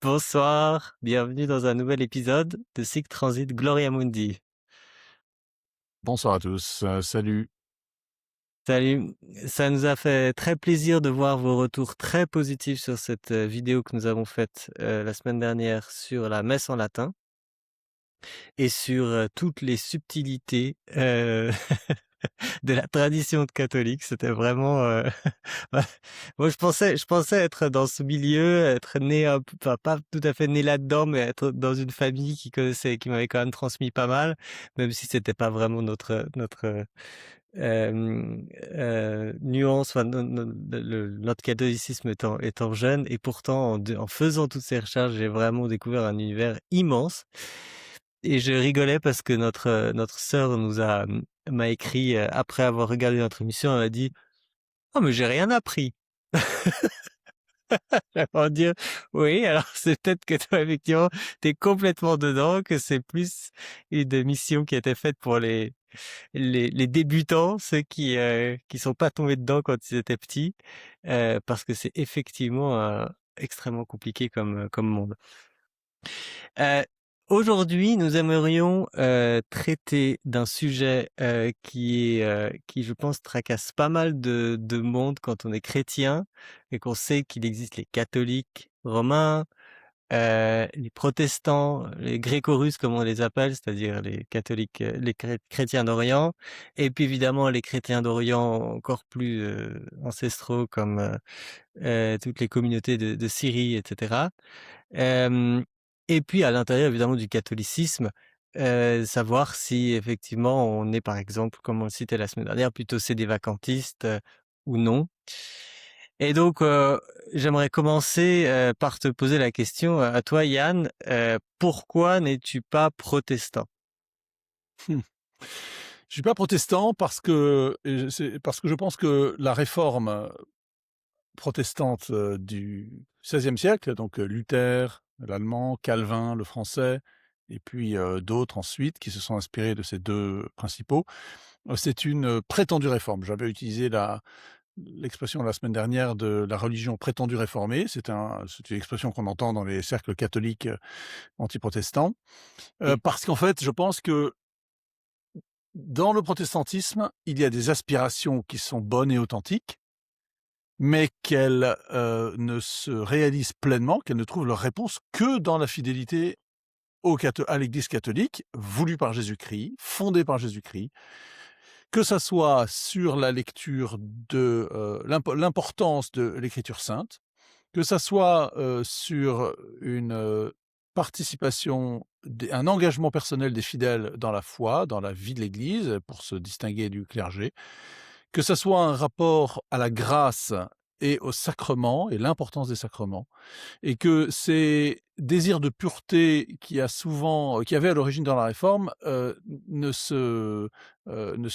Bonsoir, bienvenue dans un nouvel épisode de Sic Transit Gloria Mundi. Bonsoir à tous, salut. Salut, ça nous a fait très plaisir de voir vos retours très positifs sur cette vidéo que nous avons faite la semaine dernière sur la messe en latin et sur toutes les subtilités de la tradition catholique. C'était vraiment... ouais. Moi, je pensais être dans ce milieu, être né, enfin, pas tout à fait né là-dedans, mais être dans une famille qui connaissait, qui m'avait quand même transmis pas mal, même si c'était pas vraiment notre nuance, enfin, notre catholicisme étant jeune. Et pourtant, en faisant toutes ces recherches, j'ai vraiment découvert un univers immense. Et je rigolais parce que notre sœur m'a écrit après avoir regardé notre émission, elle m'a dit: «Oh mais j'ai rien appris». J'allais dire: «Oui, alors c'est peut-être que toi effectivement, t'es complètement dedans, que c'est plus une émission qui a été faite pour les débutants, ceux qui sont pas tombés dedans quand ils étaient petits, parce que c'est effectivement, extrêmement compliqué comme monde». Heu, Aujourd'hui, nous aimerions, traiter d'un sujet, qui je pense tracasse pas mal de monde quand on est chrétien et qu'on sait qu'il existe les catholiques romains, les protestants, les gréco-russes comme on les appelle, c'est-à-dire les catholiques, les chrétiens d'Orient, et puis évidemment les chrétiens d'Orient encore plus, ancestraux comme, toutes les communautés de Syrie et cetera. Hem Et puis à l'intérieur évidemment du catholicisme, savoir si effectivement on est par exemple, comme on le citait la semaine dernière, plutôt sédévacantistes, ou non. Et donc, j'aimerais commencer, par te poser la question, à toi Yann, pourquoi n'es-tu pas protestant? Mmh. Je suis pas protestant parce que c'est parce que je pense que la réforme, protestante, du XVIe siècle, donc Luther, l'allemand, Calvin, le français et puis, d'autres ensuite qui se sont inspirés de ces 2 principaux, c'est une, prétendue réforme. J'avais utilisé l'expression la semaine dernière de la religion prétendue réformée. C'est une expression qu'on entend dans les cercles catholiques, anti-protestants, Oui. parce qu'en fait, je pense que dans le protestantisme, il y a des aspirations qui sont bonnes et authentiques, mais qu'elles, ne se réalisent pleinement, qu'elles ne trouvent leur réponse que dans la fidélité à l'Église catholique, voulue par Jésus-Christ, fondée par Jésus-Christ. Que ça soit sur la lecture de, l'importance de l'Écriture sainte, que ça soit, sur une, participation un engagement personnel des fidèles dans la foi, dans la vie de l'Église, pour se distinguer du clergé, que ça soit un rapport à la grâce et aux sacrements et l'importance des sacrements, et que ces désirs de pureté qui avaient à l'origine dans la Réforme, ne se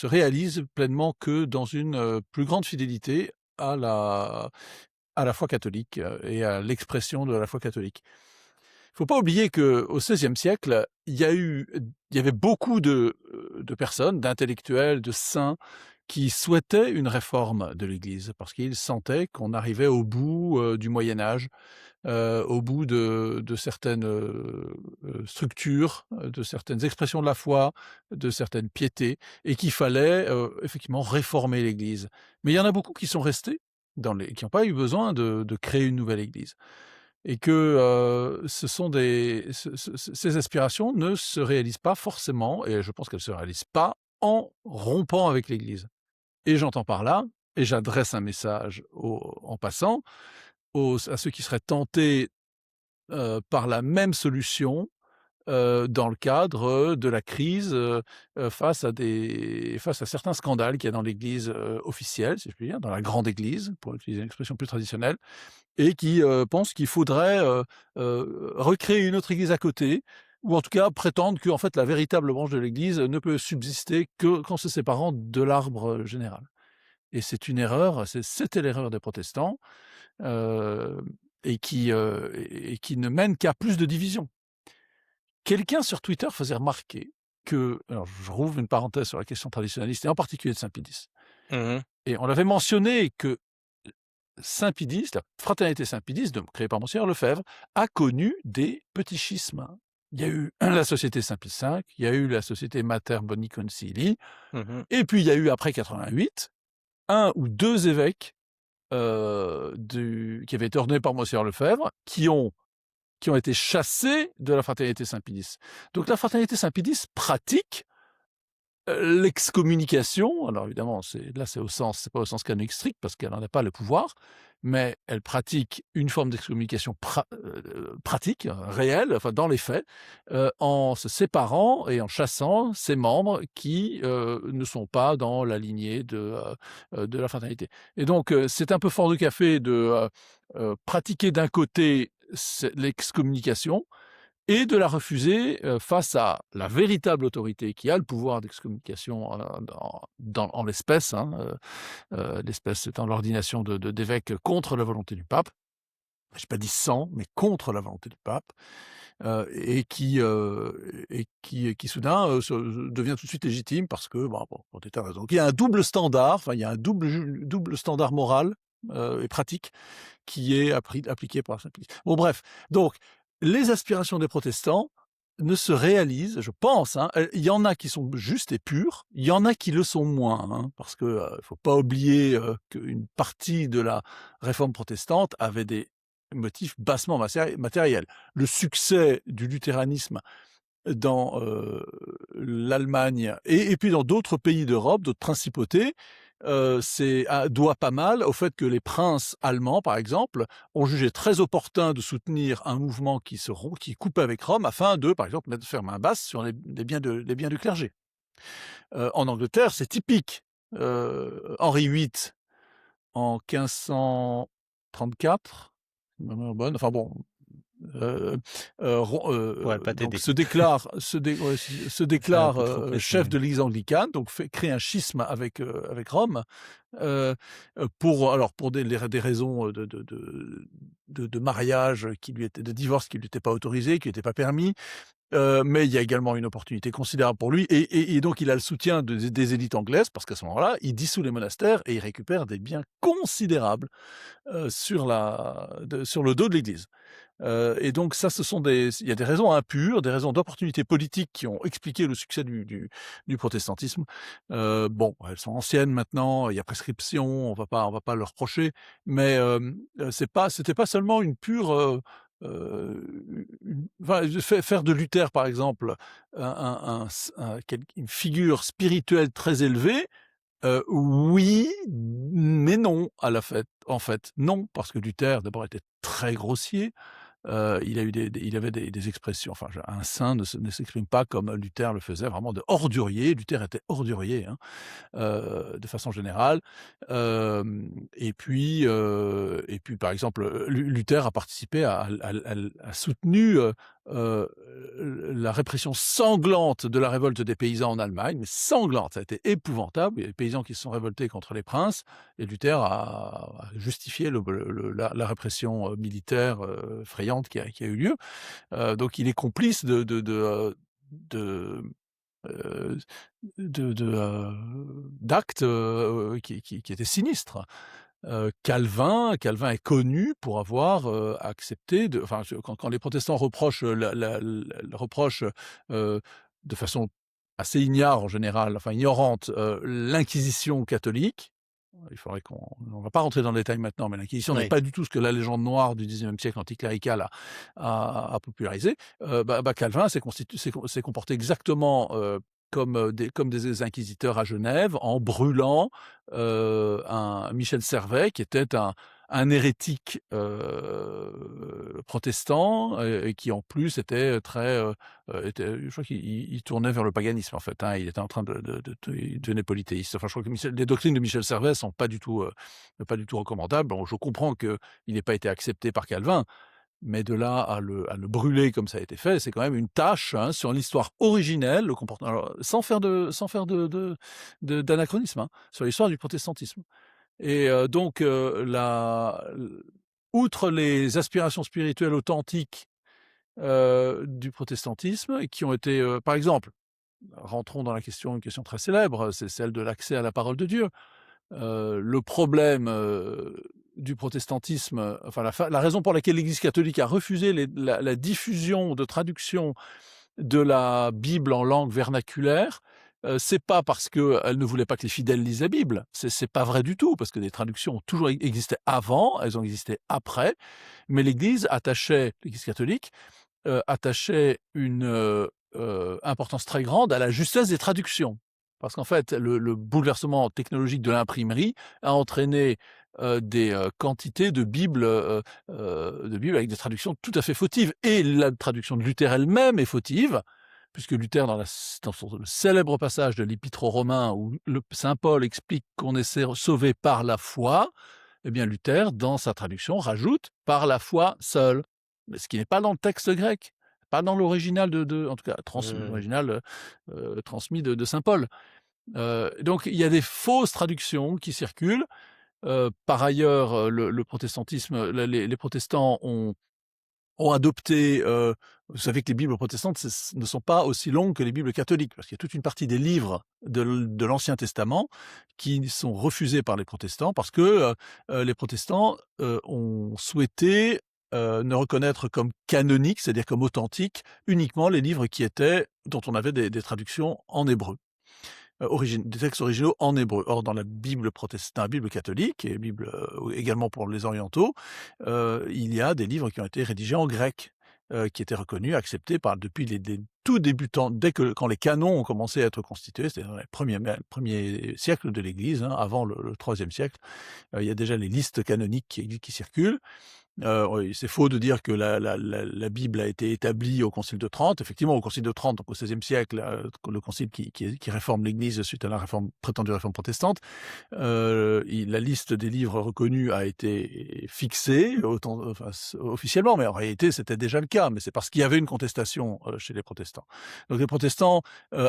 réalisent pleinement que dans une, plus grande fidélité à la foi catholique, et à l'expression de la foi catholique. Il faut pas oublier qu'au XVIe siècle, il y avait beaucoup de personnes, d'intellectuels, de saints, qui souhaitaient une réforme de l'Église parce qu'ils sentaient qu'on arrivait au bout, du Moyen Âge, au bout de certaines, structures, de certaines expressions de la foi, de certaines piétés, et qu'il fallait, effectivement réformer l'Église. Mais il y en a beaucoup qui sont restés qui n'ont pas eu besoin de créer une nouvelle Église, et que, ce sont ces aspirations ne se réalisent pas forcément, et je pense qu'elles se réalisent pas en rompant avec l'Église. Et j'entends par là, et j'adresse un message en passant, à ceux qui seraient tentés, par la même solution, dans le cadre, de la crise, face à certains scandales qu'il y a dans l'Église, officielle, si je puis dire, dans la grande Église, pour utiliser une expression plus traditionnelle, et qui, pensent qu'il faudrait, recréer une autre Église à côté, ou en tout cas prétendre qu'en fait la véritable branche de l'Église ne peut subsister qu'en se séparant de l'arbre, général. Et c'est une erreur, c'était l'erreur des protestants, heu et qui ne mène qu'à plus de divisions. Quelqu'un sur Twitter faisait remarquer que, alors je rouvre une parenthèse sur la question traditionnaliste et en particulier de Saint-Pédis, Mmh. et on avait mentionné que Saint-Pédis, la fraternité Saint-Pédis, créée par Monseigneur Lefebvre, a connu des petits schismes. Il y a eu la société Saint-Pie V, il y a eu la société Mater Boni Concilii, Mmh. et puis il y a eu après 88 un ou deux évêques qui avaient été ordonnés par Monseigneur Lefebvre, qui ont été chassés de la fraternité Saint-Pédis. Donc la fraternité Saint-Pédis pratique l'excommunication. Alors évidemment, c'est pas au sens canonique strict parce qu'elle n'en a pas le pouvoir, mais elle pratique une forme d'excommunication pratique, réelle, enfin dans les faits, en se séparant et en chassant ses membres qui ne sont pas dans la lignée de la fraternité. Et donc c'est un peu fort de café de pratiquer d'un côté l'excommunication et de la refuser face à la véritable autorité qui a le pouvoir d'excommunication en l'espèce, l'espèce étant l'ordination d'évêques contre la volonté du pape. Je n'ai pas dit sans, mais contre la volonté du pape, et qui soudain devient tout de suite légitime parce que, pour des tas de raisons. Donc, il y a un double standard, enfin il y a un double standard moral et pratique qui est appliqué par Saint-Pédis. Bon bref, donc les aspirations des protestants ne se réalisent, je pense, il y en a qui sont justes et pures, il y en a qui le sont moins, parce que faut pas oublier qu'une partie de la réforme protestante avait des motifs bassement matériels. Le succès du luthéranisme dans l'Allemagne et puis dans d'autres pays d'Europe, d'autres principautés, doit pas mal au fait que les princes allemands, par exemple, ont jugé très opportun de soutenir un mouvement qui coupe avec Rome afin de, par exemple, faire main basse sur les biens du clergé. En Angleterre, c'est typique. Henri VIII, en 1534, ma mémoire est bonne, enfin bon, Ouais, pas donc t'aider. se déclare C'est un peu trop précis, chef mais de l'Église anglicane, donc crée un schisme avec Rome, pour des raisons de mariage de divorce qui lui étaient pas autorisés, qui n'étaient pas permis. Mais il y a également une opportunité considérable pour lui, et donc il a le soutien des élites anglaises, parce qu'à ce moment-là, il dissout les monastères et il récupère des biens considérables sur le dos de l'Église. Et donc ça, il y a des raisons impures, des raisons d'opportunité politique qui ont expliqué le succès du protestantisme. Elles sont anciennes maintenant, il y a prescription, on va pas leur reprocher, mais c'était pas seulement une pure faire de Luther, par exemple, une figure spirituelle très élevée. Oui, mais non, en fait. Non, parce que Luther, d'abord, était très grossier. Il avait des expressions, enfin, un saint ne s'exprime pas comme Luther le faisait, vraiment de ordurier. Luther était ordurier, de façon générale. Et puis, par exemple, Luther a participé a soutenu la répression sanglante de la révolte des paysans en Allemagne, mais sanglante, ça a été épouvantable. Il y a des paysans qui se sont révoltés contre les princes, et Luther a justifié la répression militaire effrayante qui a eu lieu. Donc il est complice euh, d'actes qui étaient sinistres. Calvin est connu pour avoir accepté, quand les protestants reprochent, reprochent de façon assez ignare en général, enfin ignorante, l'inquisition catholique. Il faudrait on va pas rentrer dans le détail maintenant, mais l'inquisition n'est oui. pas du tout ce que la légende noire du XIXe siècle anticlérical a popularisé. Calvin s'est comporté exactement comme des inquisiteurs à Genève, en brûlant un Michel Servet, qui était un hérétique protestant, et qui en plus était je crois qu'il tournait vers le paganisme, en fait. Il était en train il devenait polythéiste. Enfin, je crois que les doctrines de Michel Servet sont pas du tout recommandables. Bon, je comprends qu'il n'ait pas été accepté par Calvin, mais de là à le brûler comme ça a été fait, c'est quand même une tâche sur l'histoire originelle, le comportement, alors, sans faire d'anachronisme, sur l'histoire du protestantisme. Et donc, outre les aspirations spirituelles authentiques du protestantisme, qui ont été, par exemple, rentrons dans une question très célèbre, c'est celle de l'accès à la parole de Dieu. Le problème du protestantisme, enfin la raison pour laquelle l'Église catholique a refusé la diffusion de traduction de la Bible en langue vernaculaire, c'est pas parce qu'elle ne voulait pas que les fidèles lisent la Bible. C'est pas vrai du tout, parce que des traductions ont toujours existé avant, elles ont existé après, mais l'Église catholique, attachait une importance très grande à la justesse des traductions. Parce qu'en fait, le bouleversement technologique de l'imprimerie a entraîné des quantités de Bibles avec des traductions tout à fait fautives. Et la traduction de Luther elle-même est fautive, puisque Luther, dans le célèbre passage de l'Épître aux Romains, où Saint Paul explique qu'on est sauvé par la foi, eh bien Luther, dans sa traduction, rajoute « par la foi seule », ce qui n'est pas dans le texte grec, pas dans l'original en tout cas l'original transmis de Saint Paul. Donc il y a des fausses traductions qui circulent. Par ailleurs, le protestantisme, les protestants ont adopté, vous savez que les Bibles protestantes ne sont pas aussi longues que les Bibles catholiques, parce qu'il y a toute une partie des livres de l'Ancien Testament qui sont refusés par les protestants, parce que les protestants ont souhaité ne reconnaître comme canoniques, c'est-à-dire comme authentiques, uniquement les livres dont on avait des traductions en hébreu. Des textes originaux en hébreu. Or, dans la Bible protestante, la Bible catholique, et la Bible également pour les orientaux, il y a des livres qui ont été rédigés en grec, qui étaient reconnus, acceptés depuis les tout débutants, quand les canons ont commencé à être constitués, c'est-à-dire dans les premiers siècles de l'Église, hein, avant le IIIe siècle, il y a déjà les listes canoniques qui circulent. Oui, c'est faux de dire que la Bible a été établie au Concile de Trente. Effectivement, au Concile de Trente, donc au XVIe siècle, le concile qui réforme l'Église suite à la prétendue réforme protestante, la liste des livres reconnus a été fixée, officiellement, mais en réalité, c'était déjà le cas. Mais c'est parce qu'il y avait une contestation chez les protestants. Donc les protestants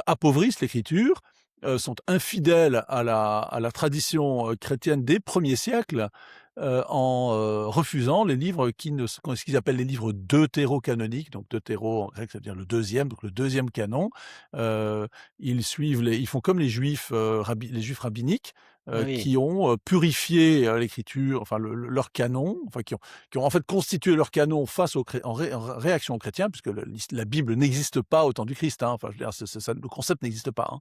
appauvrissent l'Écriture, sont infidèles à la tradition chrétienne des premiers siècles, en refusant les livres ce qu'ils appellent les livres deutérocanoniques. Donc deutéro en grec, ça veut dire le deuxième, donc le deuxième canon. Ils font comme les juifs rabbiniques, Oui. qui ont purifié l'écriture, enfin leur canon, enfin qui ont en fait constitué leur canon en réaction aux chrétiens, puisque la Bible n'existe pas au temps du Christ. Hein. Enfin, je veux dire, le concept n'existe pas.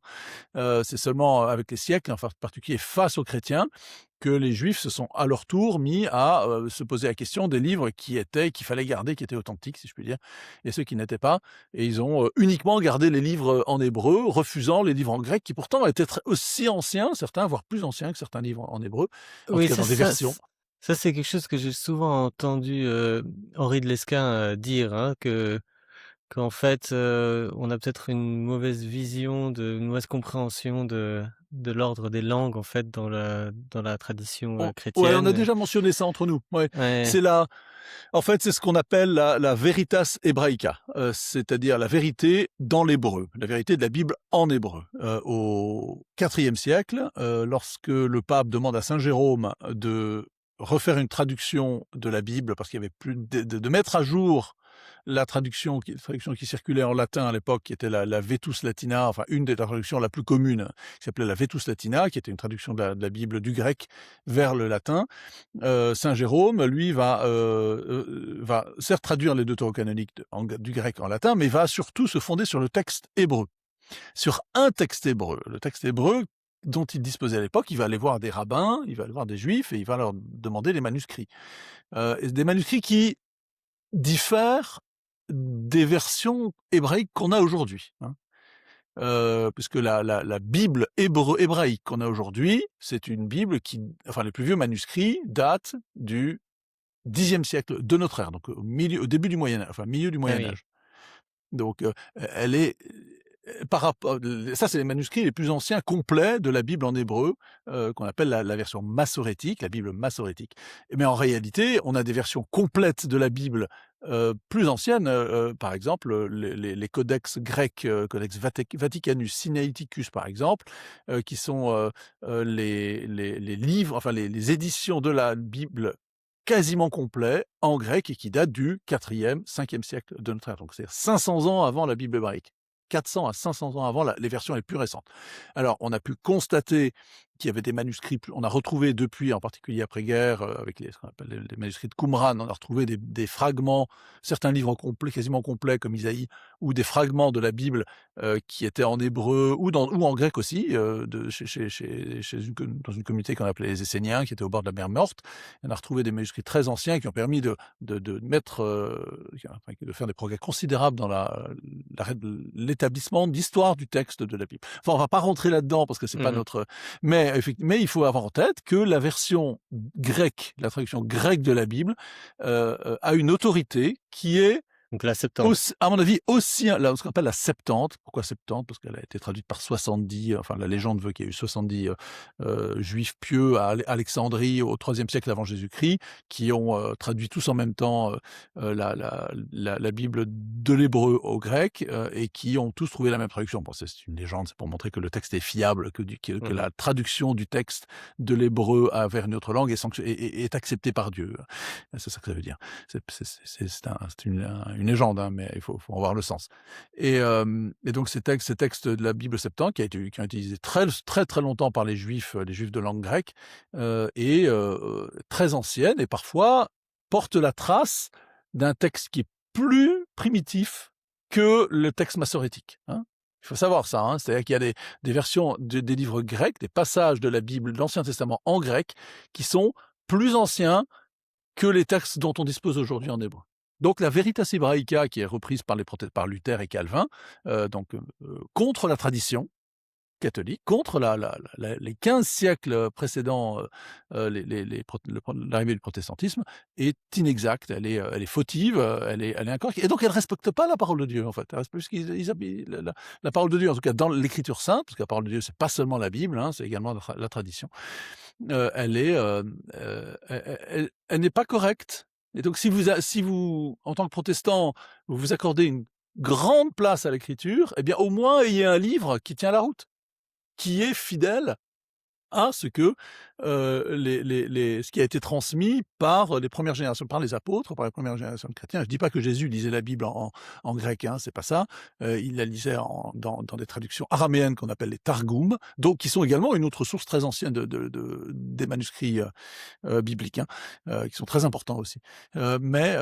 Hein. C'est seulement avec les siècles, enfin, en particulier face aux chrétiens, que les Juifs se sont à leur tour mis à se poser la question des livres qu'il fallait garder, qui étaient authentiques, si je puis dire, et ceux qui n'étaient pas. Et ils ont uniquement gardé les livres en hébreu, refusant les livres en grec, qui pourtant étaient aussi anciens, certains, voire plus anciens que certains livres en hébreu, en tout Oui, cas dans des versions. ça c'est quelque chose que j'ai souvent entendu, Henri de Lesquen, dire, hein, qu'en fait, on a peut-être une mauvaise vision une mauvaise compréhension de l'ordre des langues, en fait, dans la tradition, Ouais, on a chrétienne. déjà mentionné ça entre nous. Ouais. Ouais, En fait, c'est ce qu'on appelle la veritas hebraica, c'est-à-dire la vérité dans l'hébreu, la vérité de la Bible en hébreu. Au IVe siècle, lorsque le pape demande à saint Jérôme de refaire une traduction de la Bible, parce qu'il y avait plus de mettre à jour la traduction qui circulait en latin à l'époque, qui était la Vetus Latina, enfin une des traductions la plus commune, qui s'appelait la Vetus Latina, qui était une traduction de la Bible du grec vers le latin. Saint Jérôme, lui, va certes traduire les deutérocanoniques du grec en latin, mais va surtout se fonder sur le texte hébreu. Sur un texte hébreu. Le texte hébreu dont il disposait à l'époque, il va aller voir des rabbins, il va aller voir des juifs, et il va leur demander des manuscrits. Des manuscrits qui diffèrent des versions hébraïques qu'on a aujourd'hui. Hein. Puisque la Bible hébraïque qu'on a aujourd'hui, c'est une Bible les plus vieux manuscrits datent du Xe siècle de notre ère, donc au début du Moyen Âge, enfin milieu du ah Moyen oui, Âge. Donc elle est par rapport, ça c'est les manuscrits les plus anciens complets de la Bible en hébreu, qu'on appelle la version massorétique, la Bible massorétique. Mais en réalité, on a des versions complètes de la Bible plus anciennes, par exemple les codex grecs, Codex Vaticanus Sinaiticus par exemple, qui sont les livres, enfin les éditions de la Bible quasiment complets en grec et qui datent du 4e, 5e siècle de notre ère. Donc c'est 500 ans avant la Bible hébraïque. 400 à 500 ans avant les versions les plus récentes. Alors, on a pu constater qui avait des manuscrits. On a retrouvé depuis, en particulier après-guerre, avec ce qu'on appelle les manuscrits de Qumran, on a retrouvé des fragments, certains livres complets, quasiment complets, comme Isaïe, ou des fragments de la Bible qui étaient en hébreu ou en grec aussi, dans une communauté qu'on appelait les Esséniens, qui était au bord de la mer Morte. On a retrouvé des manuscrits très anciens qui ont permis de faire des progrès considérables dans l'établissement d'histoire du texte de la Bible. Enfin, on va pas rentrer là-dedans parce que c'est pas notre. Mais il faut avoir en tête que la version grecque, la traduction grecque de la Bible, a une autorité qui est Donc la Septante. à mon avis, aussi, là, ce qu'on appelle la Septante. Pourquoi Septante? Parce qu'elle a été traduite par 70, enfin, la légende veut qu'il y ait eu 70 juifs pieux à Alexandrie au IIIe siècle avant Jésus-Christ, qui ont traduit tous en même temps la Bible de l'hébreu au grec, et qui ont tous trouvé la même traduction. Bon, c'est une légende, c'est pour montrer que le texte est fiable, que la traduction du texte de l'hébreu vers une autre langue est acceptée par Dieu. C'est ça que ça veut dire. C'est une légende, hein, mais il faut en voir le sens. Et donc ces textes de la Bible septante qui ont été utilisés très très très longtemps par les juifs de langue grecque, et très anciennes, et parfois portent la trace d'un texte qui est plus primitif que le texte massorétique. Hein. Il faut savoir ça, hein. C'est-à-dire qu'il y a des versions des livres grecs, des passages de la Bible, de l'Ancien Testament en grec, qui sont plus anciens que les textes dont on dispose aujourd'hui en hébreu. Donc la Veritas Hebraica, qui est reprise par Luther et Calvin, contre la tradition catholique, contre les 15 siècles précédents l'arrivée du protestantisme, est inexacte, elle est fautive, elle est incorrecte, et donc elle ne respecte pas la parole de Dieu, en fait. La parole de Dieu, en tout cas dans l'Écriture sainte, parce que la parole de Dieu, c'est pas seulement la Bible, hein, c'est également la tradition, elle n'est pas correcte. Et donc, si vous, en tant que protestant, vous vous accordez une grande place à l'écriture, eh bien, au moins, ayez un livre qui tient la route, qui est fidèle à ce que ce qui a été transmis par les premières générations, par les apôtres, par la première génération de chrétiens. Je dis pas que Jésus lisait la Bible en grec, hein, c'est pas ça. Il la lisait dans des traductions araméennes qu'on appelle les Targums, donc qui sont également une autre source très ancienne des manuscrits bibliques, hein, qui sont très importants aussi, mais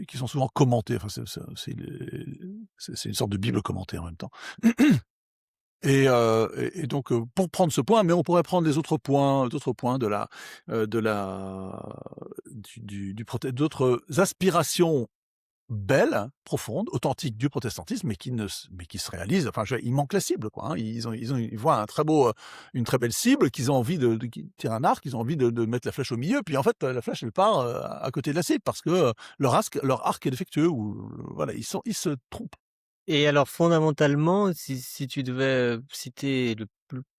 qui sont souvent commentés. Enfin, c'est une sorte de Bible commentée en même temps. Et donc, pour prendre ce point, mais on pourrait prendre les d'autres points d'autres aspirations belles, hein, profondes, authentiques du protestantisme, mais qui se réalisent. Enfin, il manque la cible, quoi. Hein. Ils voient une très belle cible, qu'ils ont envie qui tirent un arc, ils ont envie de mettre la flèche au milieu, puis en fait, la flèche elle part à côté de la cible parce que leur arc est défectueux, ou voilà, ils se trompent. Et alors fondamentalement, si tu devais citer le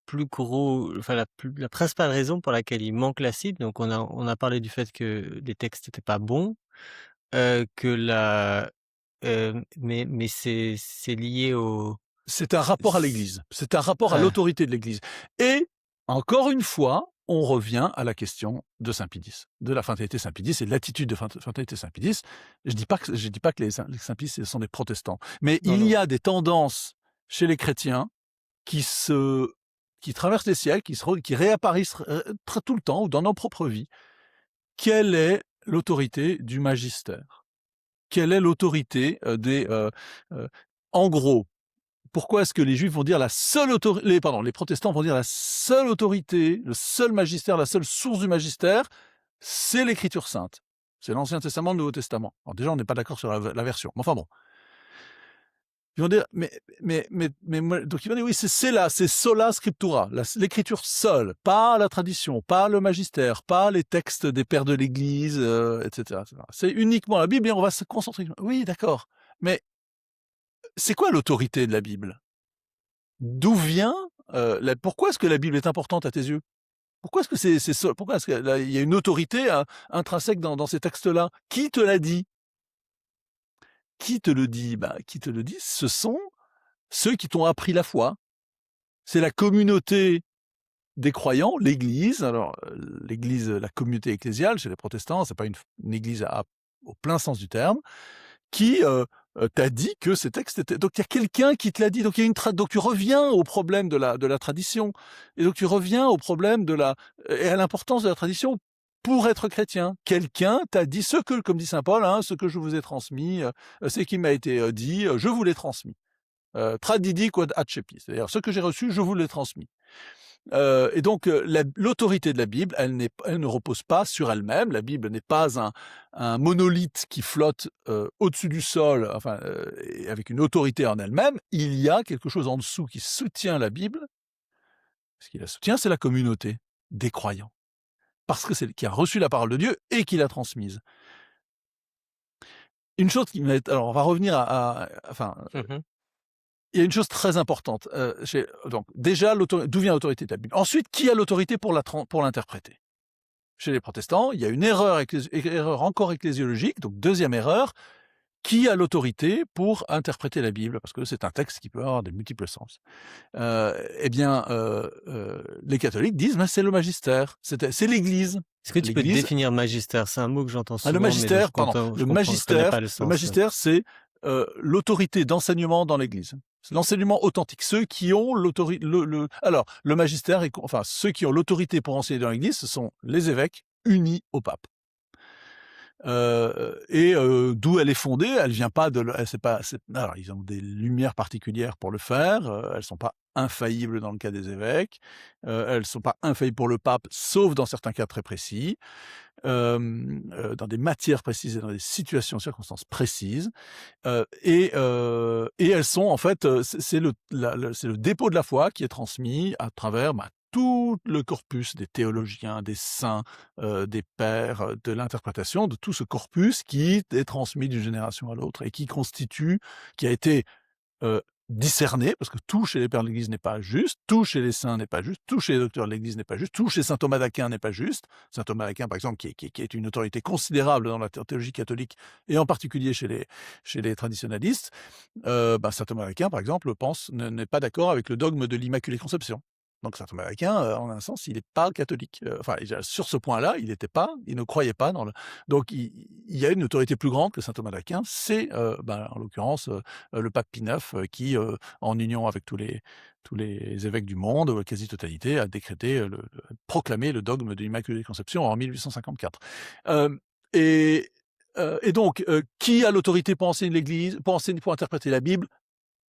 plus gros, enfin la principale raison pour laquelle il manque la cible, donc on a parlé du fait que les textes n'étaient pas bons, que mais c'est lié au. C'est un rapport à l'Église, c'est un rapport à l'autorité de l'Église. Et, encore une fois, on revient à la question de Saint Pie X, de la fatalité Saint Pie X et de l'attitude de fatalité Saint Pie X. Je dis pas que les Saint Pie X sont des protestants, mais il y a des tendances chez les chrétiens qui traversent les siècles, qui réapparaissent tout le temps, ou dans nos propres vies. Quelle est l'autorité du magistère? Quelle est l'autorité en gros, pourquoi est-ce que les Juifs vont dire les protestants vont dire la seule autorité, le seul magistère, la seule source du magistère, c'est l'Écriture sainte. C'est l'Ancien Testament, le Nouveau Testament. Alors déjà, on n'est pas d'accord sur la version. Mais enfin bon. Ils vont dire, donc ils vont dire, oui, c'est sola scriptura, l'Écriture seule, pas la tradition, pas le magistère, pas les textes des pères de l'Église, etc. C'est uniquement la Bible et on va se concentrer. Oui, d'accord. Mais c'est quoi l'autorité de la Bible? D'où vient pourquoi est-ce que la Bible est importante à tes yeux? Pourquoi est-ce que pourquoi est-ce qu'il y a une autorité intrinsèque dans ces textes-là? Qui te l'a dit? Qui te le dit? Qui te le dit? Ce sont ceux qui t'ont appris la foi. C'est la communauté des croyants, l'Église. Alors, l'Église, la communauté ecclésiale chez les protestants, c'est pas une église au plein sens du terme, qui t'a dit que ces textes étaient... Donc, il y a quelqu'un qui te l'a dit. Donc, il y a donc, tu reviens au problème de la tradition. Et donc, tu reviens au problème et à l'importance de la tradition pour être chrétien. Quelqu'un t'a dit comme dit saint Paul, ce que je vous ai transmis, ce qui m'a été dit, je vous l'ai transmis. Tradidi quod accepi. C'est-à-dire, ce que j'ai reçu, je vous l'ai transmis. Et donc, l'autorité de la Bible, elle ne repose pas sur elle-même. La Bible n'est pas un monolithe qui flotte au-dessus du sol, avec une autorité en elle-même. Il y a quelque chose en dessous qui soutient la Bible. Ce qui la soutient, c'est la communauté des croyants. Parce que c'est qui a reçu la parole de Dieu et qui l'a transmise. Une chose qui m'est... Alors, on va revenir il y a une chose très importante. Donc, déjà, d'où vient l'autorité de la Bible? Ensuite, qui a l'autorité pour l'interpréter? Chez les protestants, il y a une erreur encore ecclésiologique. Donc, deuxième erreur, qui a l'autorité pour interpréter la Bible? Parce que c'est un texte qui peut avoir de multiples sens. Les catholiques disent, c'est le magistère, c'est l'Église. Est-ce que tu peux définir magistère? C'est un mot que j'entends souvent. Le magistère, le magistère, c'est l'autorité d'enseignement dans l'Église. C'est l'enseignement authentique. Ceux qui ont l'autorité, alors le magistère, ceux qui ont l'autorité pour enseigner dans l'Église, ce sont les évêques unis au pape. D'où elle est fondée, elle vient pas alors ils ont des lumières particulières pour le faire, elles sont pas infaillibles dans le cas des évêques, elles sont pas infaillibles pour le pape, sauf dans certains cas très précis, dans des matières précises et dans des situations, circonstances précises, et elles sont en fait, c'est le dépôt de la foi qui est transmis à travers tout le corpus des théologiens, des saints, des pères, de l'interprétation, de tout ce corpus qui est transmis d'une génération à l'autre et qui a été discerné, parce que tout chez les pères de l'Église n'est pas juste, tout chez les saints n'est pas juste, tout chez les docteurs de l'Église n'est pas juste, tout chez saint Thomas d'Aquin n'est pas juste. Saint Thomas d'Aquin, par exemple, qui est une autorité considérable dans la théologie catholique, et en particulier chez les traditionalistes, saint Thomas d'Aquin, par exemple, n'est pas d'accord avec le dogme de l'Immaculée Conception. Donc saint Thomas d'Aquin, en un sens, il n'est pas catholique. Sur ce point-là, il ne croyait pas dans le... Donc il y a une autorité plus grande que saint Thomas d'Aquin, c'est en l'occurrence le pape Pie IX, qui, en union avec tous les évêques du monde, ou la quasi-totalité, a proclamé le dogme de l'Immaculée Conception en 1854. Et donc, qui a l'autorité pour enseigner l'Église, pour interpréter la Bible?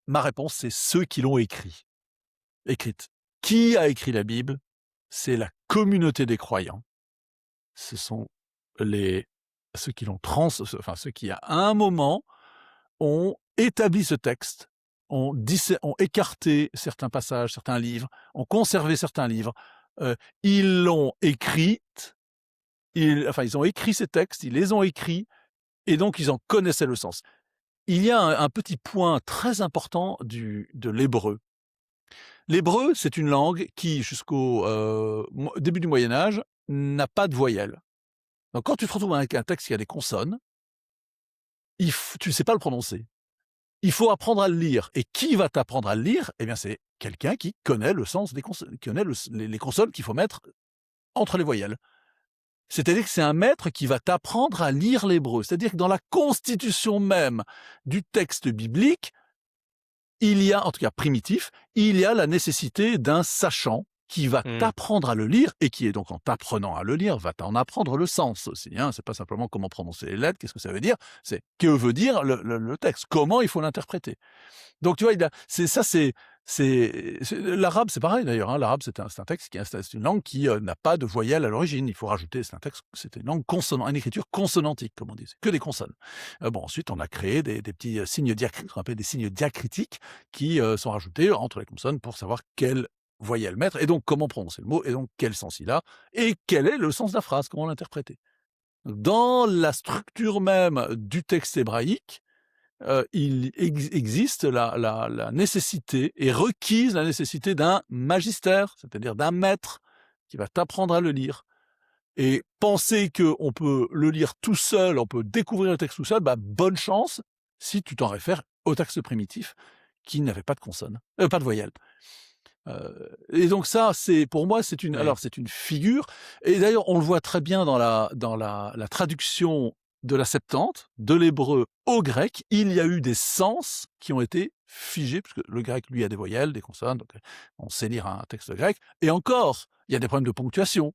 Ma réponse, c'est ceux qui l'ont écrite. Qui a écrit la Bible? C'est la communauté des croyants. Ce sont ceux qui ceux qui à un moment ont établi ce texte, ont écarté certains passages, certains livres, ont conservé certains livres, ils l'ont écrite, ils ont écrit ces textes, ils les ont écrits, et donc ils en connaissaient le sens. Il y a un petit point très important de l'hébreu. L'hébreu, c'est une langue qui, jusqu'au début du Moyen-Âge, n'a pas de voyelles. Donc, quand tu te retrouves avec un texte qui a des consonnes, tu ne sais pas le prononcer. Il faut apprendre à le lire. Et qui va t'apprendre à le lire? Eh bien, c'est quelqu'un qui connaît le sens des consonnes, qui connaît les consonnes qu'il faut mettre entre les voyelles. C'est-à-dire que c'est un maître qui va t'apprendre à lire l'hébreu. C'est-à-dire que dans la constitution même du texte biblique, il y a, en tout cas primitif, il y a la nécessité d'un sachant qui va t'apprendre à le lire, et qui est donc, en t'apprenant à le lire, va t'en apprendre le sens aussi. C'est pas simplement comment prononcer les lettres, qu'est-ce que ça veut dire, c'est que veut dire le texte, comment il faut l'interpréter. Donc tu vois, l'arabe, c'est pareil d'ailleurs. L'arabe, c'est un texte c'est une langue qui n'a pas de voyelle à l'origine. Il faut rajouter, c'est une langue consonante, une écriture consonantique, comme on dit, que des consonnes. Ensuite, on a créé des petits signes diacritiques, qu'on appelle des signes diacritiques, qui sont rajoutés entre les consonnes pour savoir quelle voyelle mettre, et donc comment prononcer le mot, et donc quel sens il a, et quel est le sens de la phrase, comment l'interpréter. Dans la structure même du texte hébraïque, il existe la nécessité, est requise la nécessité d'un magistère, c'est-à-dire d'un maître qui va t'apprendre à le lire. Et penser qu'on peut le lire tout seul, on peut découvrir le texte tout seul, bonne chance si tu t'en réfères au texte primitif qui n'avait pas de consonne, pas de voyelle. Et donc ça, pour moi, c'est une figure. Et d'ailleurs, on le voit très bien dans la traduction de la Septante, de l'hébreu au grec, il y a eu des sens qui ont été figés, puisque le grec, lui, a des voyelles, des consonnes, donc on sait lire un texte grec. Et encore, il y a des problèmes de ponctuation.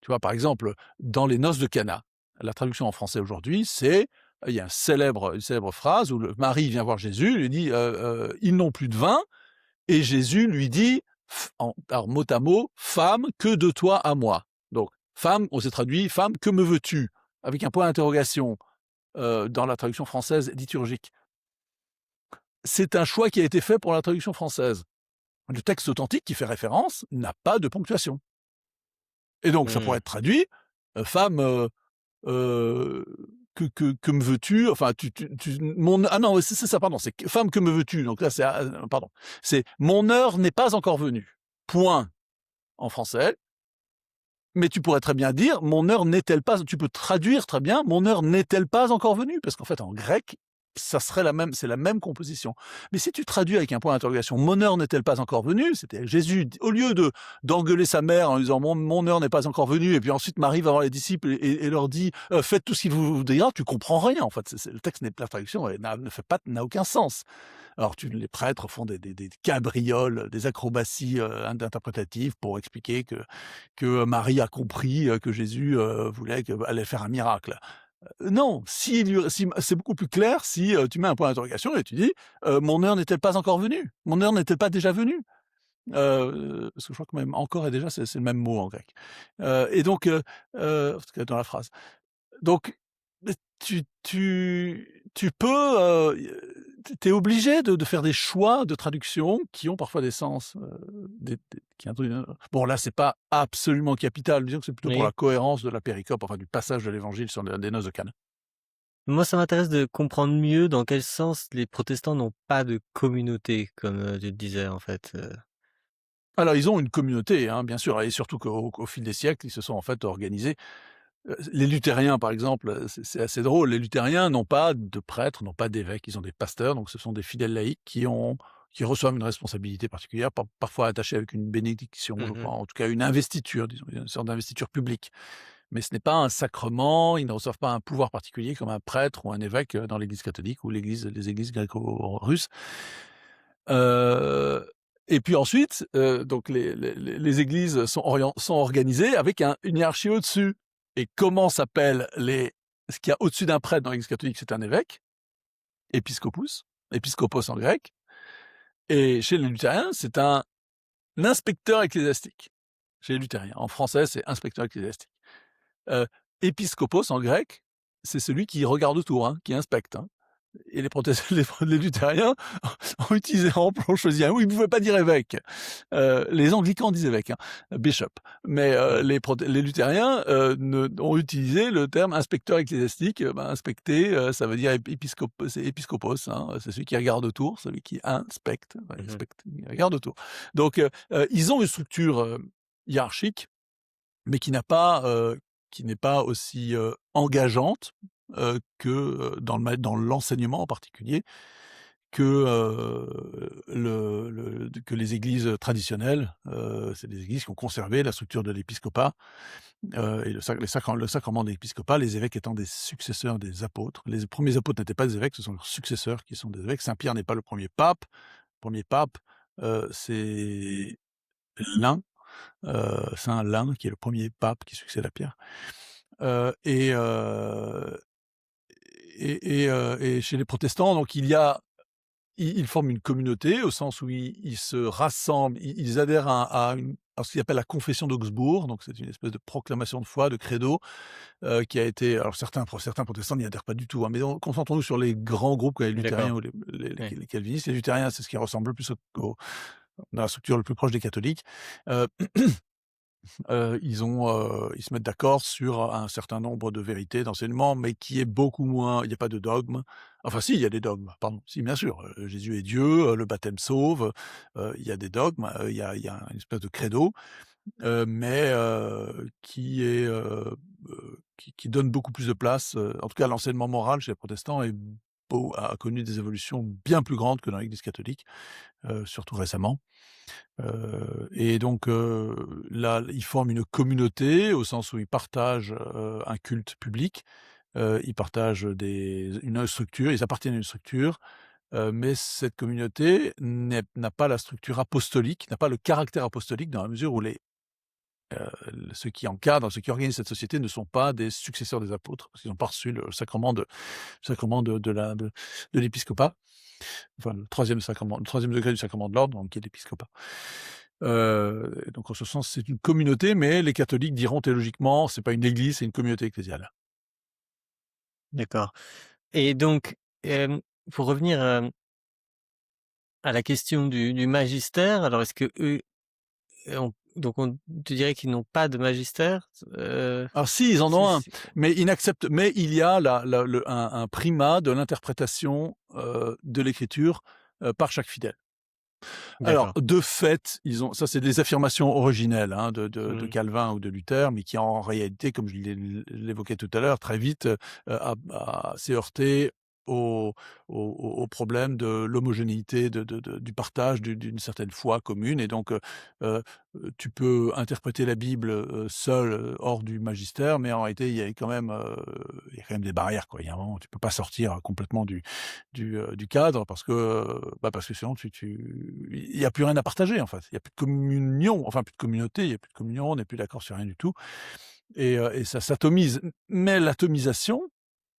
Tu vois, par exemple, dans les noces de Cana, la traduction en français aujourd'hui, c'est, il y a une célèbre phrase où Marie vient voir Jésus, lui dit ils n'ont plus de vin, et Jésus lui dit, alors mot à mot, femme, que de toi à moi. Donc, femme, on s'est traduit, femme, que me veux-tu? Avec un point d'interrogation dans la traduction française liturgique. C'est un choix qui a été fait pour la traduction française. Le texte authentique qui fait référence n'a pas de ponctuation. Et donc, ça pourrait Mmh. être traduit, femme, que me veux-tu? Enfin, ah non, c'est ça, pardon, c'est femme, que me veux-tu? Donc là, c'est, pardon, c'est mon heure n'est pas encore venue. Point en français. Mais tu pourrais très bien dire mon heure n'est-elle pas, tu peux traduire très bien mon heure n'est-elle pas encore venue? Parce qu'en fait, en grec, ça serait c'est la même composition. Mais si tu traduis avec un point d'interrogation, mon heure n'est-elle pas encore venue? C'était Jésus, au lieu d'engueuler sa mère en disant mon heure n'est pas encore venue, et puis ensuite Marie va voir les disciples et leur dit faites tout ce qu'il vous dira, tu comprends rien en fait. Le texte la traduction n'a aucun sens. Alors les prêtres font des cabrioles, des acrobaties interprétatives pour expliquer que Marie a compris que Jésus allait faire un miracle. Non, si c'est beaucoup plus clair si tu mets un point d'interrogation et tu dis mon heure n'est-elle pas encore venue? Mon heure n'est-elle pas déjà venue? Parce que je crois que même encore et déjà c'est le même mot en grec. Et donc en tout cas dans la phrase. Donc tu peux, tu es obligé de faire des choix de traduction qui ont parfois des sens, qui introduisent bon là, c'est pas absolument capital, disons que c'est plutôt pour la Oui. cohérence de la péricope, enfin du passage de l'évangile sur les noces de Cana. Moi, ça m'intéresse de comprendre mieux dans quel sens les protestants n'ont pas de communauté, comme, tu le disais, en fait. Alors ils ont une communauté, hein, bien sûr, et surtout qu'au fil des siècles, ils se sont en fait organisés. Les luthériens, par exemple, c'est assez drôle. Les luthériens n'ont pas de prêtres, n'ont pas d'évêques, ils ont des pasteurs, donc ce sont des fidèles laïcs qui reçoivent une responsabilité particulière, parfois attachée avec une bénédiction, je Mmh. crois, en tout cas une investiture, disons, une sorte d'investiture publique. Mais ce n'est pas un sacrement, ils ne reçoivent pas un pouvoir particulier comme un prêtre ou un évêque dans l'Église catholique ou les églises gréco-russes. Heu et puis ensuite, donc les églises sont organisées avec une hiérarchie au-dessus. Et comment s'appellent ce qu'il y a au-dessus d'un prêtre dans l'Église catholique, c'est un évêque, épiscopus, épiscopos en grec, et chez les luthériens, c'est un inspecteur ecclésiastique. Chez les luthériens, en français, c'est inspecteur ecclésiastique. Heu, épiscopos en grec, c'est celui qui regarde autour, hein, qui inspecte, hein. Et les luthériens ont choisi un oui, ils ne pouvaient pas dire évêque. Les anglicans disent évêque, hein, bishop. Mais Mmh. les luthériens ont utilisé le terme inspecteur ecclésiastique. Inspecter, ça veut dire c'est épiscopos, hein, c'est celui qui regarde autour, celui qui inspecte, Mmh. il regarde autour. Donc ils ont une structure hiérarchique, mais qui n'est pas aussi engageante que dans l'enseignement en particulier, que que les églises traditionnelles. C'est des églises qui ont conservé la structure de l'épiscopat et le sacrement de l'épiscopat, les évêques étant des successeurs des apôtres. Les premiers apôtres n'étaient pas des évêques, ce sont leurs successeurs qui sont des évêques. Saint Pierre n'est pas le premier pape. Le premier pape, c'est Lin, Saint Lin, qui est le premier pape qui succède à Pierre. Heu et heu et chez les protestants, donc ils forment une communauté au sens où ils se rassemblent, ils adhèrent à ce qu'ils appellent la confession d'Augsbourg, donc c'est une espèce de proclamation de foi, de credo, qui a été alors certains protestants n'y adhèrent pas du tout, hein, mais concentrons-nous sur les grands groupes comme les luthériens D'accord. ou Oui. les calvinistes. Les luthériens, c'est ce qui ressemble le plus dans la structure le plus proche des catholiques. Heu ils se mettent d'accord sur un certain nombre de vérités, d'enseignements, mais qui est beaucoup moins il y a pas de dogme. Enfin si, il y a des dogmes, pardon. Si, bien sûr, Jésus est Dieu, le baptême sauve, il y a des dogmes, il y a une espèce de credo, mais qui donne beaucoup plus de place, en tout cas l'enseignement moral chez les protestants a connu des évolutions bien plus grandes que dans l'Église catholique, surtout récemment. Et donc là, ils forment une communauté au sens où ils partagent, un culte public, ils partagent une structure, ils appartiennent à une structure, mais cette communauté n'a pas la structure apostolique, n'a pas le caractère apostolique dans la mesure où ceux qui encadrent, ceux qui organisent cette société ne sont pas des successeurs des apôtres, parce qu'ils n'ont pas reçu le sacrement de l'épiscopat, enfin le troisième sacrement, le troisième degré du sacrement de l'ordre, donc qui est l'épiscopat. Donc en ce sens, c'est une communauté, mais les catholiques diront théologiquement, c'est pas une église, c'est une communauté ecclésiale. D'accord. Et donc, pour revenir, à la question du magistère, alors est-ce qu'eux, tu dirais qu'ils n'ont pas de magistère? Alors si, ils en Si ont un, si mais ils n'acceptent, mais il y a un primat de l'interprétation de l'écriture par chaque fidèle. Alors, d'accord. de fait, ça c'est des affirmations originelles hein, de Mmh. Calvin ou de Luther, mais qui en réalité, comme je l'évoquais tout à l'heure, très vite s'est heurté au, au problème de l'homogénéité du partage d'une certaine foi commune. Et donc, euh, tu peux interpréter la Bible seule, hors du magistère, mais en réalité, il y a quand même des barrières, quoi. Il y a un moment, tu peux pas sortir complètement du cadre parce que sinon il y a plus rien à partager, en fait. Il y a plus de communion, enfin plus de communauté, il y a plus de communion, on n'est plus d'accord sur rien du tout et ça s'atomise. Mais l'atomisation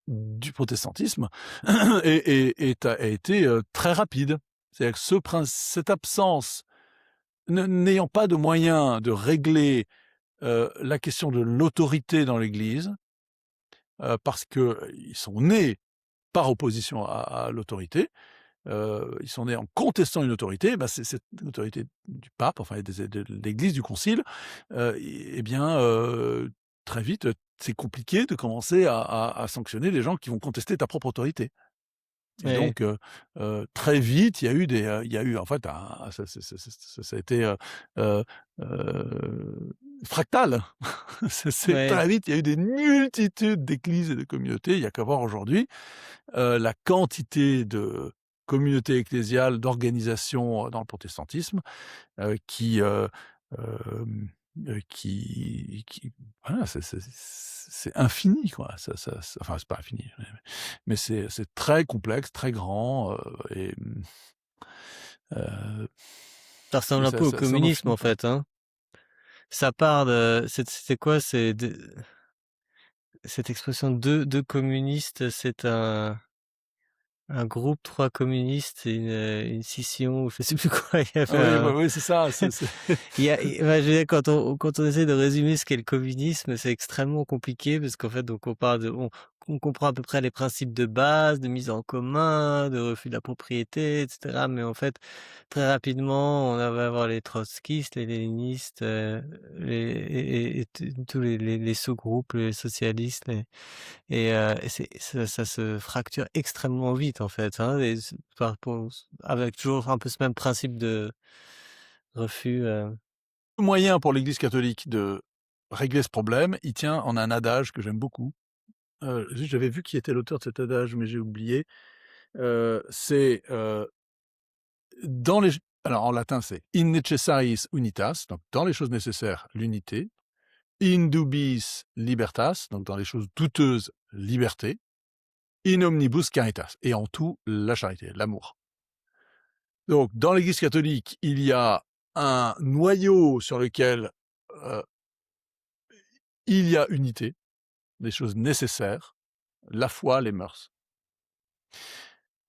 du protestantisme a été, très rapide. C'est-à-dire que cette absence, n'ayant pas de moyens de régler, la question de l'autorité dans l'Église, parce qu'ils sont nés par opposition à l'autorité. Ils sont nés en contestant une autorité, bah, c'est cette autorité du pape, enfin de l'Église, du concile, et bien, très vite, c'est compliqué de commencer à sanctionner les gens qui vont contester ta propre autorité. Et Ouais, donc, très vite, il y a eu en fait ça a été, heu fractal. C'est ouais, très vite, il y a eu des multitudes d'églises et de communautés. Il y a qu'à voir aujourd'hui la quantité de communautés ecclésiales, d'organisations dans le protestantisme, qui, voilà, c'est infini, quoi. Enfin, c'est pas infini, mais c'est très complexe, très grand, heu, ça ressemble un peu au ça n'en communisme, finit en pas. fait, hein? Ça part de c'est quoi? C'est de cette expression deux communistes, c'est un groupe, 3 communistes et une scission ou je sais plus quoi. Il y avait Oui, bah, un oui, c'est ça, c'est bah, je veux dire quand on essaie de résumer ce qu'est le communisme, c'est extrêmement compliqué parce qu'en fait, donc on parle on comprend à peu près les principes de base, de mise en commun, de refus de la propriété et cetera. Mais en fait, très rapidement, on va avoir les trotskistes, les léninistes, les et tous les sous-groupes, les socialistes, et ça se fracture extrêmement vite en fait, hein, et par rapport avec toujours un peu ce même principe de refus, le moyen pour l'Église catholique de régler ce problème, il tient en un adage que j'aime beaucoup. J'avais vu qui était l'auteur de cet adage, mais j'ai oublié. C'est, dans les alors en latin, c'est «in necessaris unitas», donc dans les choses nécessaires, l'unité. «In dubis libertas», donc dans les choses douteuses, liberté. «In omnibus caritas», et en tout, la charité, l'amour. Donc dans l'Église catholique, il y a un noyau sur lequel, heu, il y a unité, des choses nécessaires, la foi, les mœurs.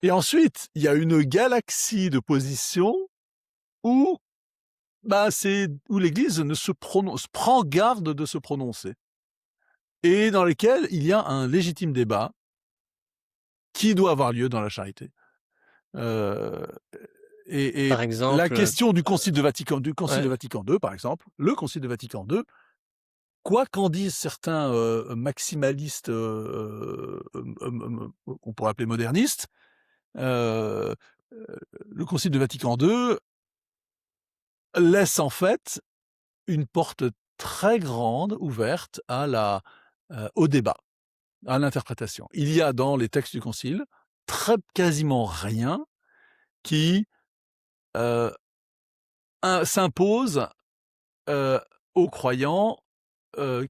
Et ensuite, il y a une galaxie de positions où, bah, où l'Église ne se prononce, prend garde de se prononcer, et dans lesquelles il y a un légitime débat qui doit avoir lieu dans la charité. Euh, et par la exemple, question du Concile de Vatican, ouais, II, par exemple, le Concile de Vatican II, quoi qu'en disent certains maximalistes, qu'on pourrait appeler modernistes, euh, le Concile de Vatican II laisse en fait une porte très grande ouverte au débat, à l'interprétation. Il y a dans les textes du Concile quasiment rien qui euh, s'impose aux croyants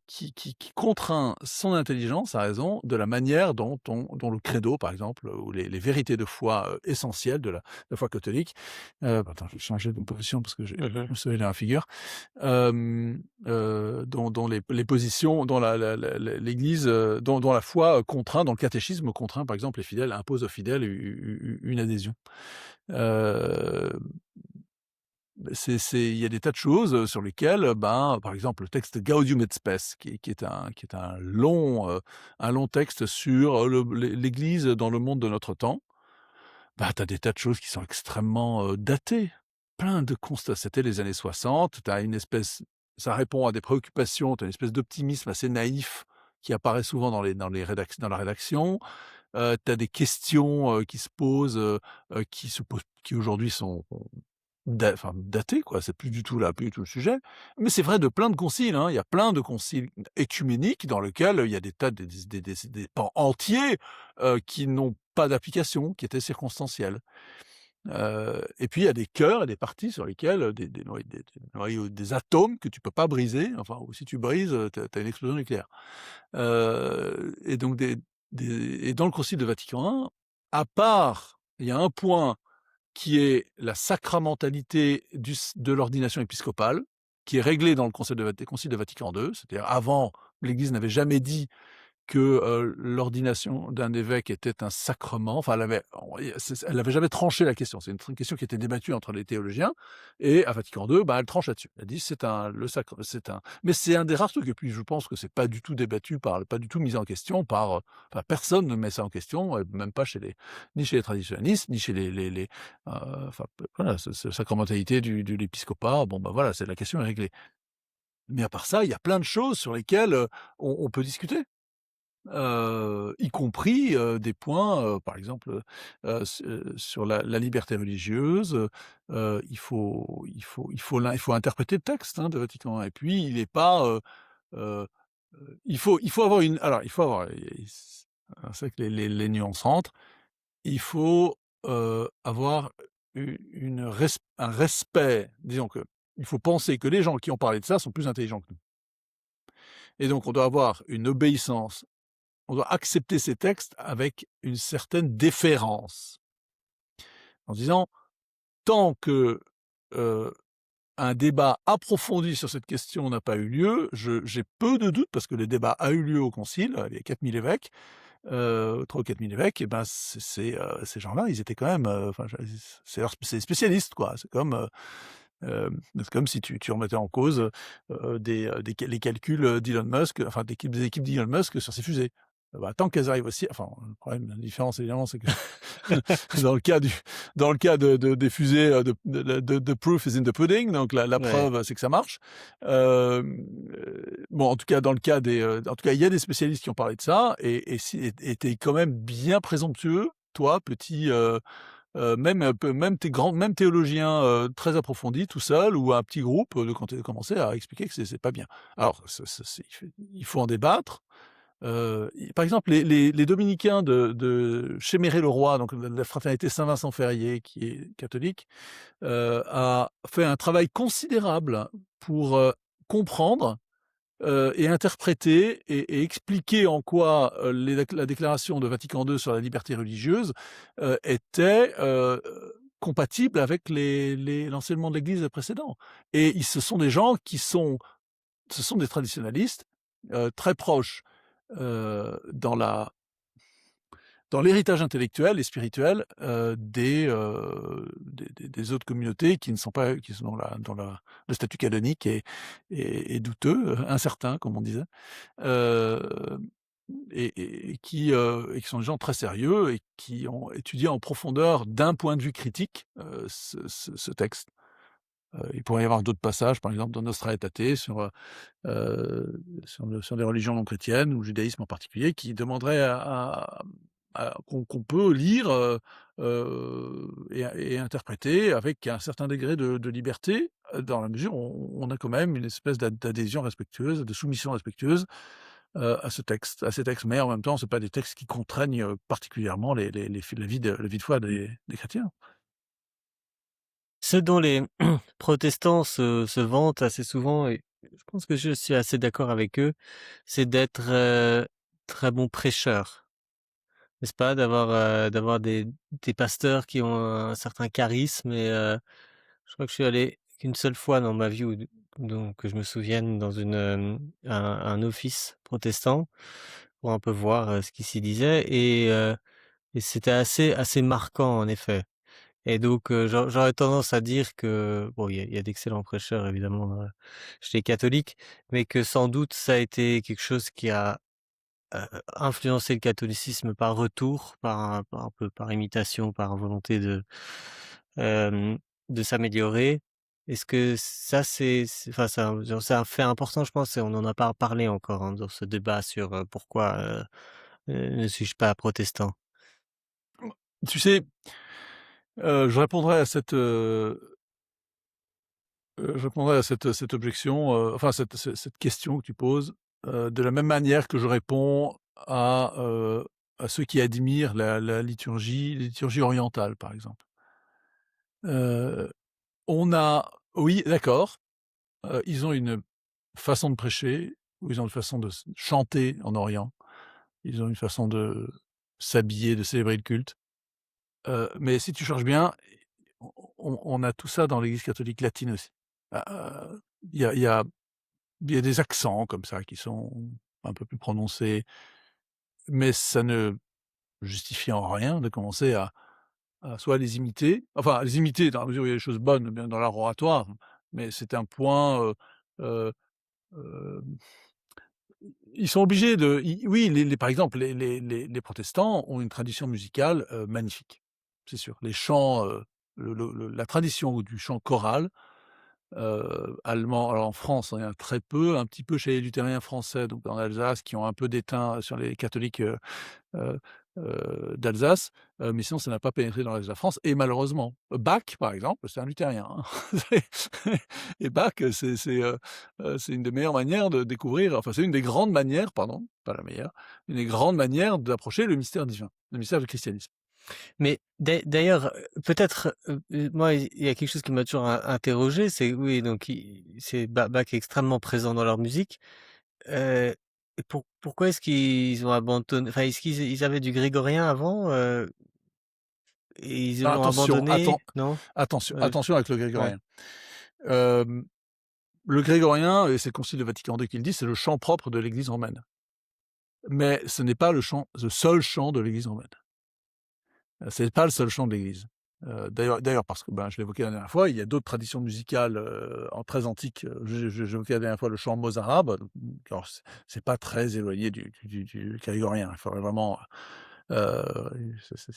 qui contraint son intelligence, sa raison, de la manière dont le credo, par exemple, ou les vérités de foi, essentielles de la foi catholique, attends, je vais changer de position parce que j'ai je Mmh. me suis dans la figure. Dont les positions, dont l'Église, dont la foi, contraint, dont le catéchisme contraint, par exemple, les fidèles, impose aux fidèles une adhésion. Heu il y a des tas de choses, sur lesquelles, ben, par exemple, le texte Gaudium et Spes qui est un long texte sur, l'Église dans le monde de notre temps. Bah, tu as des tas de choses qui sont extrêmement, datées. Plein de constats. C'était les années 60. Tu as une espèce Ça répond à des préoccupations, tu as une espèce d'optimisme assez naïf qui apparaît souvent dans la rédaction. Tu as des questions, qui aujourd'hui sont daté quoi, c'est plus du tout le sujet. Mais c'est vrai de plein de conciles, hein. Il y a plein de conciles œcuméniques dans lesquels il y a des tas des pans entiers, qui n'ont pas d'application, qui étaient circonstanciels. Et puis il y a des cœurs et des parties sur lesquels, des atomes que tu peux pas briser, enfin, ou si tu brises, tu as une explosion nucléaire. Et donc et dans le concile de Vatican I, à part il y a un point qui est la sacramentalité de l'ordination épiscopale, qui est réglée dans le Concile de Vatican II. C'est-à-dire avant, l'Église n'avait jamais dit que, l'ordination d'un évêque était un sacrement. Enfin, elle avait jamais tranché la question. C'est une question qui était débattue entre les théologiens et à Vatican II, bah, elle tranche là-dessus. Elle dit: c'est un» mais c'est un des rares trucs et puis je pense que c'est pas du tout débattu pas du tout mis en question par, enfin, personne ne met ça en question, même pas ni chez les traditionalistes, ni chez enfin, voilà, sacramentalité de l'épiscopat. Bon, bah, voilà, la question est réglée. Mais à part ça, il y a plein de choses sur lesquelles, on peut discuter. Y compris, des points, par exemple, sur la liberté religieuse, il faut interpréter le texte, hein, de Vatican I et puis il est pas, heu il faut avoir une alors il faut avoir et c'est vrai que les nuances rentrent. Il faut, avoir un respect, disons que il faut penser que les gens qui ont parlé de ça sont plus intelligents que nous et donc on doit avoir une obéissance. On doit accepter ces textes avec une certaine déférence, en disant: «Tant que, heu, un débat approfondi sur cette question n'a pas eu lieu, j'ai peu de doutes» parce que le débat a eu lieu au concile, il y a 4000 évêques, 3 ou 4 000 évêques et ben, ces gens-là, ils étaient quand même, enfin, c'est des spécialistes, quoi. C'est comme si tu remettais en cause, les calculs, d'Elon Musk, enfin des équipes d'Elon Musk sur ses fusées. Bah, tant qu'elles arrivent aussi enfin, le problème, la différence évidemment, c'est que dans le cas du dans le cas des fusées, the proof is in the pudding, donc la Ouais. preuve, c'est que ça marche. Bon, en tout cas, en tout cas, il y a des spécialistes qui ont parlé de ça et tu es quand même bien présomptueux, toi, petit, même même théologiens, très approfondis, tout seul ou un petit groupe, de quand tu commencé à expliquer que c'est pas bien. Alors, il faut en débattre. Par exemple, les dominicains de Chéméré-le-Roi, donc la fraternité Saint-Vincent-Ferrier, qui est catholique, a fait un travail considérable pour, comprendre, et interpréter et expliquer en quoi, la déclaration de Vatican II sur la liberté religieuse, était, compatible avec l'enseignement de l'Église précédent. Et ce sont des gens ce sont des traditionalistes, très proches, dans l'héritage intellectuel et spirituel, des autres communautés qui ne sont pas qui sont le statut canonique est douteux, incertain comme on disait, heu et qui sont des gens très sérieux et qui ont étudié en profondeur d'un point de vue critique, ce texte. Il pourrait y avoir d'autres passages, par exemple dans Nostra Aetate sur les religions non chrétiennes ou le judaïsme en particulier, qui demanderait qu'on peut lire, et interpréter avec un certain degré de liberté, dans la mesure où on a quand même une espèce d'adhésion respectueuse, de soumission respectueuse, à ces textes. Mais en même temps, c'est pas des textes qui contraignent, particulièrement la vie de foi des chrétiens. Ce dont les protestants se vantent assez souvent je pense que je suis assez d'accord avec eux, c'est d'être, très bon prêcheur, n'est-ce pas? D'avoir des pasteurs qui ont un certain charisme et je crois que je suis allé qu'une seule fois dans ma vie où donc que je me souvienne dans un office protestant pour un peu voir, ce qui s'y disait et c'était assez marquant en effet et donc j'aurais tendance à dire que bon, il y a d'excellents prêcheurs évidemment, chez les catholiques, mais que sans doute ça a été quelque chose qui a, influencé le catholicisme par retour, par un peu par imitation, par volonté hem, de s'améliorer. Est-ce que ça c'est enfin c'est un fait important je pense et on n'en a pas parlé encore, hein, dans ce débat sur, pourquoi, ne suis-je pas protestant? Tu sais, je répondrai à cette objection, enfin cette question que tu poses, de la même manière que je réponds à ceux qui admirent la liturgie orientale, par exemple. Heu, on a oui, d'accord, ils ont une façon de prêcher, ou ils ont une façon de chanter en Orient, ils ont une façon de s'habiller, de célébrer le culte, mais si tu cherches bien, on a tout ça dans l'Église catholique latine aussi. Il y a il y a il y a des accents comme ça qui sont un peu plus prononcés, mais ça ne justifie en rien de commencer à soit les imiter, enfin les imiter dans la mesure où il y a des choses bonnes, bien dans l'art oratoire, mais c'est un point, heu, hem, ils sont obligés de i oui, les par exemple, les protestants ont une tradition musicale, magnifique, c'est sûr. Les chants, la tradition du chant choral, allemand, alors en France, il y en a très peu, un petit peu chez les luthériens français, donc en Alsace, qui ont un peu déteint sur les catholiques, heu d'Alsace, mais sinon ça n'a pas pénétré dans le reste de la France et malheureusement. Bach, par exemple, c'est un luthérien, hein. Et Bach, c'est une des meilleures manières de découvrir, enfin c'est une des grandes manières, pardon, pas la meilleure, une des grandes manières d'approcher le mystère divin, le mystère du christianisme. Mais d'ailleurs, peut-être, moi, il y a quelque chose qui m'a toujours interrogé, c'est oui, donc c'est Bach est extrêmement présent dans leur musique. Heu, et pourquoi est-ce qu'ils ont abandonné enfin, est-ce qu'ils avaient du grégorien avant, et ils l'ont Attention, abandonné? Non? Heu, attention avec le ouais. grégorien. Hem, le grégorien, et c'est le Concile de Vatican II qui le dit, c'est le chant propre de l'Église romaine. Mais ce n'est pas le seul chant de l'Église romaine. C'est pas le seul chant de l'Église. D'ailleurs parce que, ben, je l'évoquais la dernière fois, il y a d'autres traditions musicales, en très antiques, j'évoquais la dernière fois le chant mozarabe, alors c'est pas très éloigné du grégorien. Il faudrait vraiment, c'est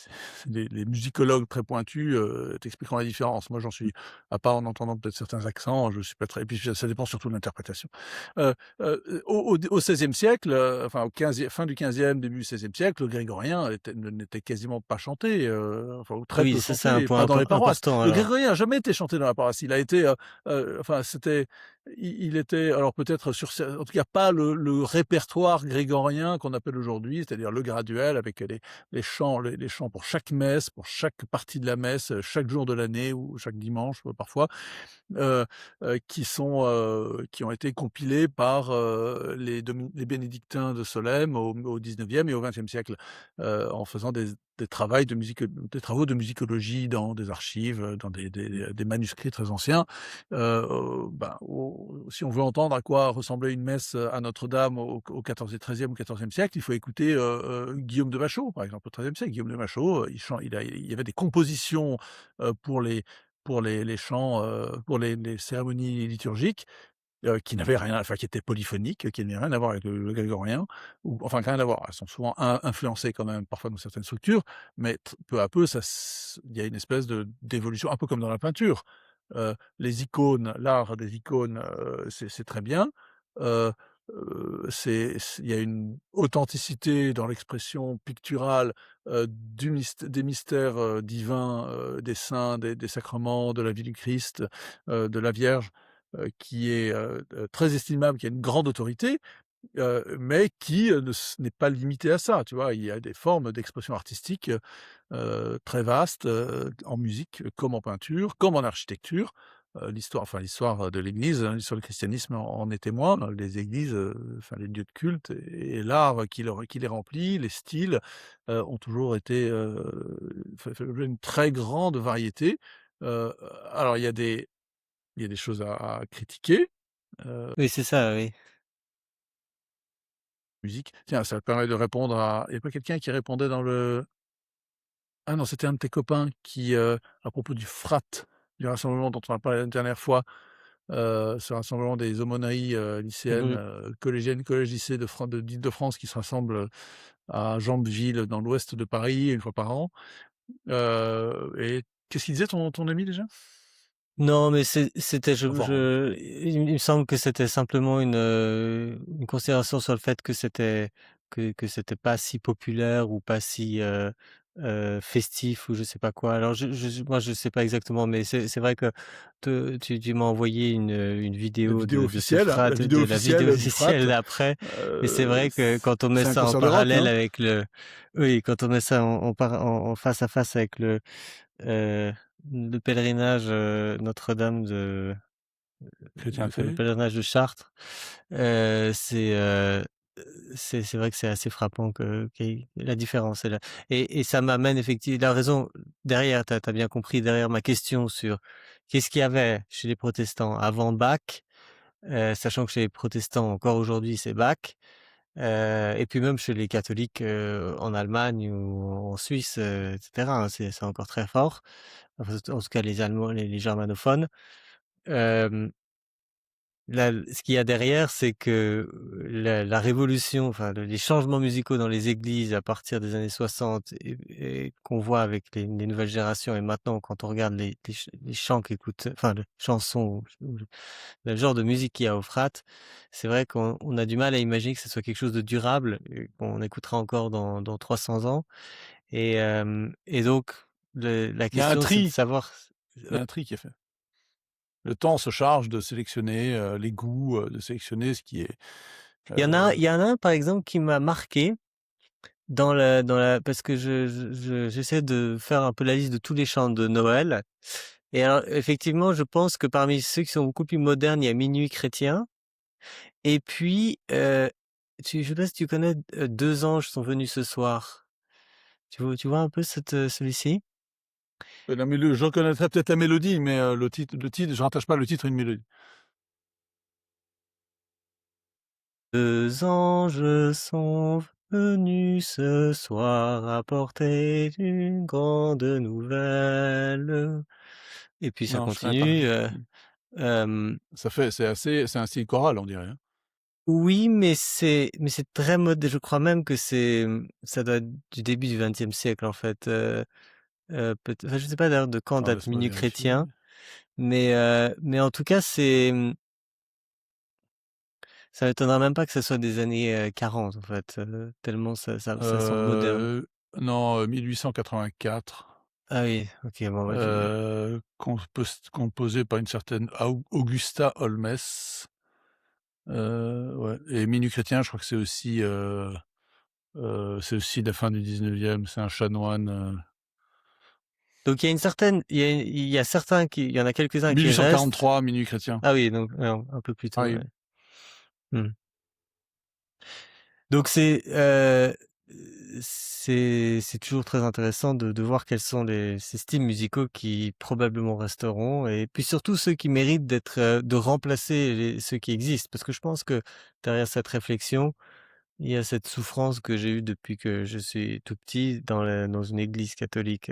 les musicologues très pointus, t'expliqueront la différence. Moi, j'en suis à part en entendant peut-être certains accents, je suis pas très et puis ça dépend surtout de l'interprétation. Heu au XVIe siècle, enfin au 15 fin du XVe, début du XVIe siècle, le grégorien n'était quasiment pas chanté, enfin ou très Oui, peu ça, c'est un chanté, point pas dans les paroisses. important Le alors. grégorien n'a jamais été chanté dans la paroisse. Il a été, enfin c'était il était alors peut-être en tout cas pas le répertoire grégorien qu'on appelle aujourd'hui, c'est-à-dire le graduel avec les chants pour chaque messe, pour chaque partie de la messe, chaque jour de l'année ou chaque dimanche, parfois heu qui ont été compilés par, les bénédictins de Solesmes au 19e et au 20e siècle, en faisant des travaux de musicologie dans des archives, dans des manuscrits très anciens. Ben, au si on veut entendre à quoi ressemblait une messe, à Notre-Dame au 14 et 13e ou 14e siècle, il faut écouter, Guillaume de Machaut, par exemple, au 13e siècle. Guillaume de Machaut, il y avait des compositions, pour les chants, pour les cérémonies liturgiques, qui n'avaient rien enfin qui étaient polyphoniques, qui n'avaient rien à voir avec le grégorien ou enfin rien à voir. Elles sont souvent influencées quand même parfois dans certaines structures, mais peu à peu il y a une espèce d'évolution, un peu comme dans la peinture. Les icônes, l'art des icônes, c'est très bien. Heu il y a une authenticité dans l'expression picturale, des mystères, divins, des saints, des sacrements, de la vie du Christ, de la Vierge, qui est, très estimable, qui a une grande autorité, mais qui, n'est pas limité à ça, tu vois? Il y a des formes d'expression artistique, très vastes, en musique comme en peinture, comme en architecture, l'histoire de l'Église, hein, l'histoire du christianisme en est témoin. Les églises, enfin les lieux de culte et l'art qui les remplit, les styles, ont toujours été, fait l'objet d'une très grande variété. Heu, alors il y a des choses à critiquer, heu, Oui, c'est ça, oui. musique. Tiens, ça me permet de répondre à il y a pas quelqu'un qui répondait dans le ah non, c'était un de tes copains qui, à propos du FRAT, du rassemblement dont on a parlé la dernière fois, ce rassemblement des aumôneries, lycéennes, Mmh. collégiennes, collèges-lycées d'Île-de-France qui se rassemblent, à Jambeville, dans l'ouest de Paris, une fois par an. Et qu'est-ce qu'il disait ton ami déjà? Non, mais c'était Enfin, il me semble que c'était simplement une considération sur le fait que c'était pas si populaire ou pas si, festif ou je sais pas quoi. Alors moi je sais pas exactement, mais c'est vrai que tu m'as envoyé une la vidéo vidéo de ce officielle, hein, frat, la vidéo de la vidéo officielle, du FRAT, officielle d'après, et c'est vrai que quand on met c'est un ça en concert de rock, parallèle hein. avec oui, quand on met ça en face à face avec Heu, le pèlerinage, Notre-Dame le Chrétienté. pèlerinage de Chartres, heu, c'est, heu, c'est vrai que c'est assez frappant qu'il y ait la différence est là, et ça m'amène effectivement la raison derrière, tu as bien compris, derrière ma question sur qu'est-ce qu'il y avait chez les protestants avant Bach, sachant que chez les protestants encore aujourd'hui c'est Bach, et puis même chez les catholiques, en Allemagne ou en Suisse, et cetera, hein, c'est encore très fort. Enfin, en tout cas les Allemands, les germanophones. Hem, là, ce qu'il y a derrière, c'est que, la révolution, enfin les changements musicaux dans les églises à partir des années 60 et qu'on voit avec les nouvelles générations et maintenant quand on regarde les chants qu'écoutent enfin les chansons ou le genre de musique qu'il y a au Frat, c'est vrai qu'on a du mal à imaginer que ce soit quelque chose de durable et qu'on écoutera encore dans 300 ans, et donc la Il y a un question c'est de tri, savoir. il y a un tri qui est fait. Le temps se charge de sélectionner, les goûts, de sélectionner ce qui est, Il y en a un par exemple qui m'a marqué dans la parce que j'essaie de faire un peu la liste de tous les chants de Noël, et alors effectivement, je pense que parmi ceux qui sont beaucoup plus modernes, il y a Minuit chrétien, et puis, je sais pas si tu connais, Deux anges sont venus ce soir. Tu vois un peu celui-ci? la mélo je reconnaîtrais peut-être la mélodie, mais, le titre, je rattache pas le titre à une mélodie. Deux anges sont venus ce soir apporter une grande nouvelle. Et puis ça Non, je connais pas. continue, Mmh. hem, C'est un style choral, on dirait, hein? oui, mais c'est très je crois même que ça doit être du début du XXe siècle en fait, peut enfin je sais pas d'ailleurs de quand Alors date laisse-moi Minuit vérifier. chrétien, mais en tout cas ça m'étonnerait même pas que ça soit des années, 40 en fait, tellement ça semble moderne. Heu, non, 1884, Ah oui, OK, bon bah je composé par une certaine Augusta Holmes, ouais, et Minuit chrétien, je crois que c'est aussi la fin du 19e, c'est un chanoine, donc il y a une certaine il y a certains qui il y en a quelques-uns qui restent. 1843, Minuit chrétien. Ah oui, donc ouais, un peu plus tôt, Ah oui. ouais. Mmh. Donc c'est toujours très intéressant de voir quels sont ces styles musicaux qui probablement resteront, et puis surtout ceux qui méritent de remplacer ceux qui existent. Parce que je pense que derrière cette réflexion, il y a cette souffrance que j'ai eue depuis que je suis tout petit dans une église catholique,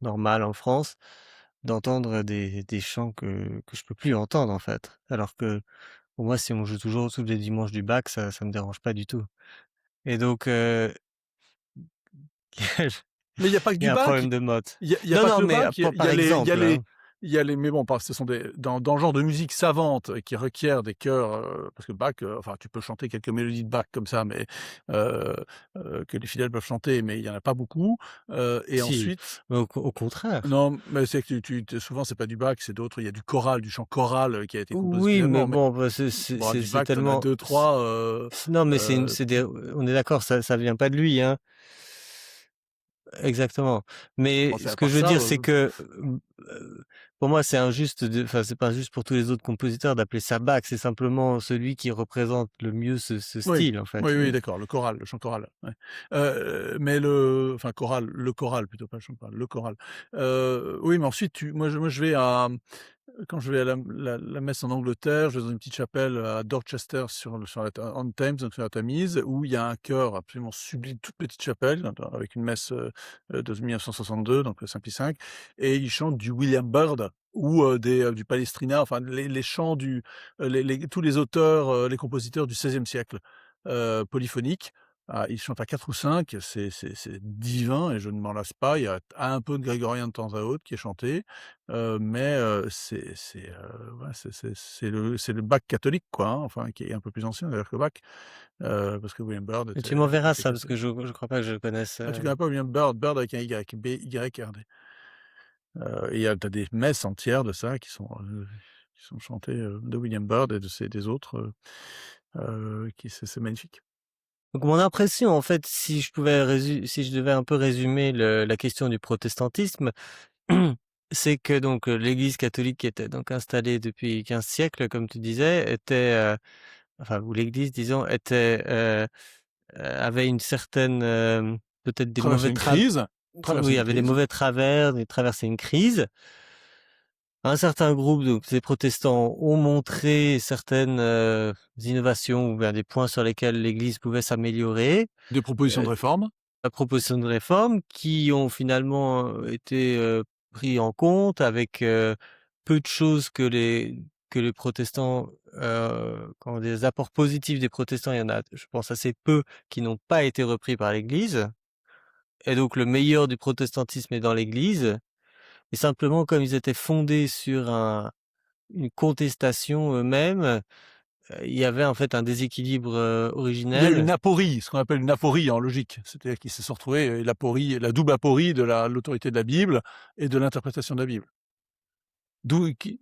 normale en France, d'entendre des chants que je peux plus entendre en fait. Alors que pour moi, si on joue toujours tous les dimanches du Bach, ça me dérange pas du tout. Et donc, Mais il y a pas que il y du a un Bach. problème de mode. Il y a Non, pas non, que le mais Bach, par exemple, hein. il y a les mais bon, ce sont des dans le genre de musique savante qui requiert des chœurs, parce que Bach, enfin, tu peux chanter quelques mélodies de Bach comme ça, mais heu que les fidèles peuvent chanter, mais il y en a pas beaucoup, et Si, ensuite mais au contraire. non, mais c'est que souvent, c'est pas du Bach, c'est d'autres, il y a du choral, du chant choral, qui a été composé Oui, mais spécialement, mais bon, bah, bon, du c'est Bach, tu en as tellement 2-3, non, mais heu, c'est des on est d'accord, ça vient pas de lui, hein. exactement. Mais Enfin, ce à que part je veux ça, dire, c'est que pour moi, c'est injuste enfin, c'est pas juste pour tous les autres compositeurs d'appeler ça Bach. C'est simplement celui qui représente le mieux ce oui, style, en fait. oui, oui, d'accord, le choral, le chant choral, ouais. Mais enfin choral, le choral plutôt, pas le chant choral, le choral. Oui, mais ensuite moi je vais à quand je vais à la messe en Angleterre, je vais dans une petite chapelle à Dorchester sur la on Thames, donc sur la Tamise, où il y a un chœur absolument sublime, toute petite chapelle, avec une messe, de 1962, donc le Saint-Pie V, et ils chantent du William Byrd ou, du Palestrina, enfin les chants tous les auteurs, les compositeurs du XVIe siècle, polyphoniques. Ah, ils chantent à 4 ou 5, c'est divin et je ne m'en lasse pas. Il y a un peu de grégorien de temps à autre qui est chanté, mais ouais, c'est le Bach catholique, quoi, hein, enfin qui est un peu plus ancien d'ailleurs que Bach, parce que William Byrd Et tu m'enverras était ça, parce que catholique. je crois pas que je le connaisse. Ah, tu connais pas William Byrd? Byrd avec un Y, B-Y-R-D. Et tu des messes entières de ça qui sont chantées, de William Byrd et des autres, qui c'est magnifique. Donc mon impression, en fait, si je devais un peu résumer la question du protestantisme, c'est que donc l'Église catholique qui était donc installée depuis 15 siècles, comme tu disais, enfin, ou l'Église, disons, avait une certaine, peut-être des Traverser mauvais une crise, traverser oui, une avait des crise. mauvais travers, et traversait une crise. Un certain groupe, donc ces protestants, ont montré certaines innovations ou bien des points sur lesquels l'Église pouvait s'améliorer. Des propositions de Euh, réforme. la proposition de réforme qui ont finalement été pris en compte avec peu de choses que les protestants, quand des apports positifs des protestants, il y en a, je pense, assez peu qui n'ont pas été repris par l'Église. Et donc le meilleur du protestantisme est dans l'Église. Et simplement, comme ils étaient fondés sur une contestation eux-mêmes, il y avait en fait un déséquilibre Il y a eu une originel. aporie, ce qu'on appelle une aporie en logique. C'est-à-dire qu'ils se sont retrouvés, l'aporie, la double aporie de l'autorité de la Bible et de l'interprétation de la Bible. D'où qui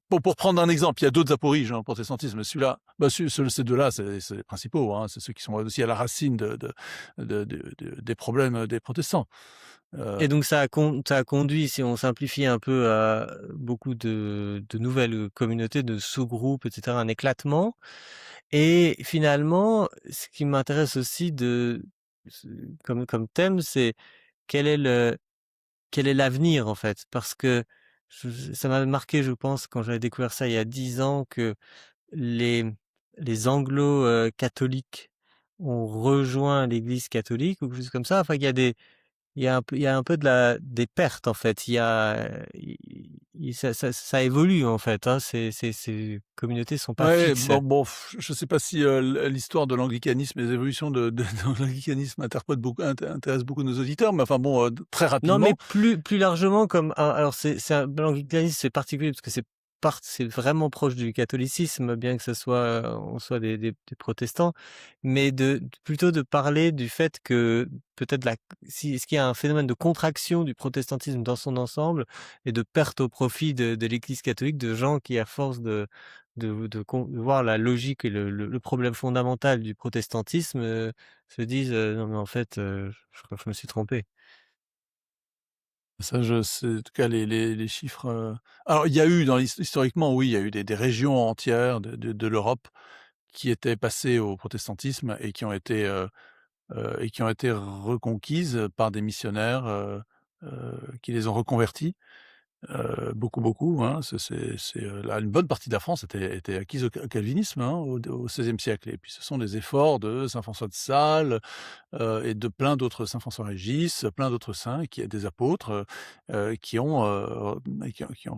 pour prendre un exemple, il y a d'autres apories dans le protestantisme, mais celui-là, bah, ces 2-là, c'est les principaux, hein, c'est ceux qui sont aussi à la racine des problèmes des protestants. Heu, Et donc ça a conduit, si on simplifie un peu, à beaucoup de nouvelles communautés, de sous-groupes, et cetera, un éclatement. Et finalement, ce qui m'intéresse aussi comme thème, c'est quel est quel est l'avenir en fait? Parce que ça m'avait marqué, je pense, quand j'avais découvert ça il y a 10 ans, que les les anglo, catholiques ont rejoint l'Église catholique ou quelque chose comme ça. Enfin, il y a un peu des pertes en fait. Ça évolue en fait, hein. Ces communautés sont pas ouais, fixes. bon, je sais pas si, l'histoire de l'anglicanisme et les évolutions de dans l'anglicanisme intéresse beaucoup nos auditeurs, mais enfin bon, très Non, mais rapidement. plus largement comme alors l'anglicanisme, c'est particulier parce que c'est vraiment proche du catholicisme, bien que ce soit, on soit des protestants, mais plutôt de parler du fait que peut-être si est-ce qu'il y a un phénomène de contraction du protestantisme dans son ensemble et de perte au profit de l'Église catholique, de gens qui, à force de voir la logique et le problème fondamental du protestantisme, se disent: «Non mais en fait, je crois que je me suis trompé». Ça, je sais en tout cas les chiffres, alors il y a eu historiquement, oui, il y a eu des régions entières de l'Europe qui étaient passées au protestantisme et qui ont été reconquises par des missionnaires, qui les ont reconvertis. Beaucoup, beaucoup, hein. Là, une bonne partie de la France était acquise au calvinisme, hein, au XVIe siècle et puis ce sont des efforts de saint François de Sales, et de plein d'autres, saint François Régis, plein d'autres saints des apôtres, qui ont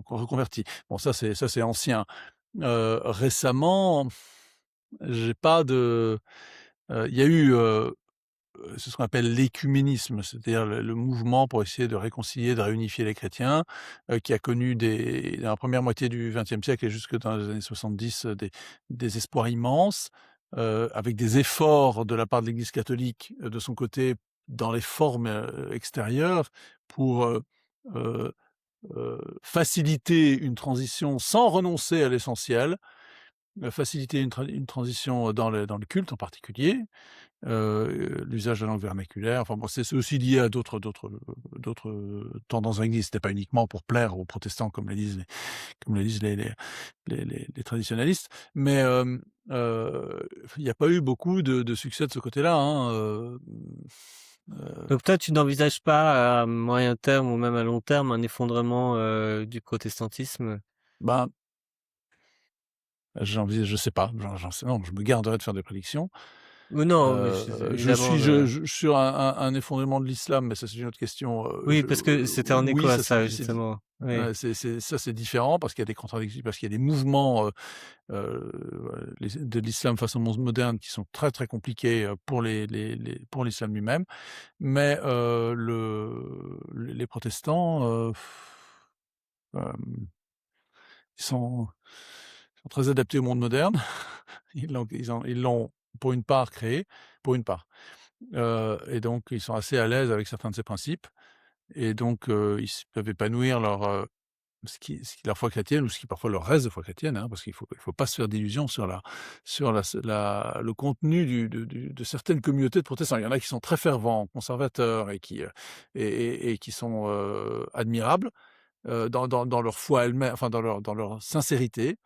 reconverti. Bon ça c'est ancien. Récemment, j'ai pas de il y a eu, c'est ce qu'on appelle l'écuménisme, c'est-à-dire le mouvement pour essayer de réconcilier, de réunifier les chrétiens, qui a connu dans la première moitié du XXe siècle et jusque dans les années 70, des espoirs immenses, avec des efforts de la part de l'Église catholique, de son côté, dans les formes, extérieures pour, heu faciliter une transition sans renoncer à l'essentiel, faciliter une transition dans le culte en particulier. l'usage de la langue vernaculaire. Enfin bon, c'est aussi lié à d'autres tendances dans l'Église. C'était pas uniquement pour plaire aux protestants comme le disent les traditionalistes. Mais il n'y a pas eu beaucoup de succès de ce côté-là. Hein, Donc toi, tu n'envisages pas à moyen terme ou même à long terme un effondrement du protestantisme? ben, je sais pas, non, je me garderai de faire des prédictions. Ou non, mais évidemment. Je suis sur un effondrement de l'islam, mais ça c'est une autre question. Oui, parce que c'était en écho Oui, à ça ça justement. Oui, c'est différent parce qu'il y a des contradictions, parce qu'il y a des mouvements de l'islam face au monde moderne qui sont très très compliqués pour pour l'islam lui-même. Mais les protestants, ils sont très adaptés au monde moderne. Ils l'ont pour une part créé, pour une part. Et donc ils sont assez à l'aise avec certains de ces principes et donc ils peuvent épanouir leur foi chrétienne ou ce qui parfois leur reste de foi chrétienne, hein, parce qu'il faut pas se faire d'illusions sur le contenu de certaines communautés de protestants. Il y en a qui sont très fervents, conservateurs et qui sont admirables dans leur foi elle-même, enfin dans leur sincérité,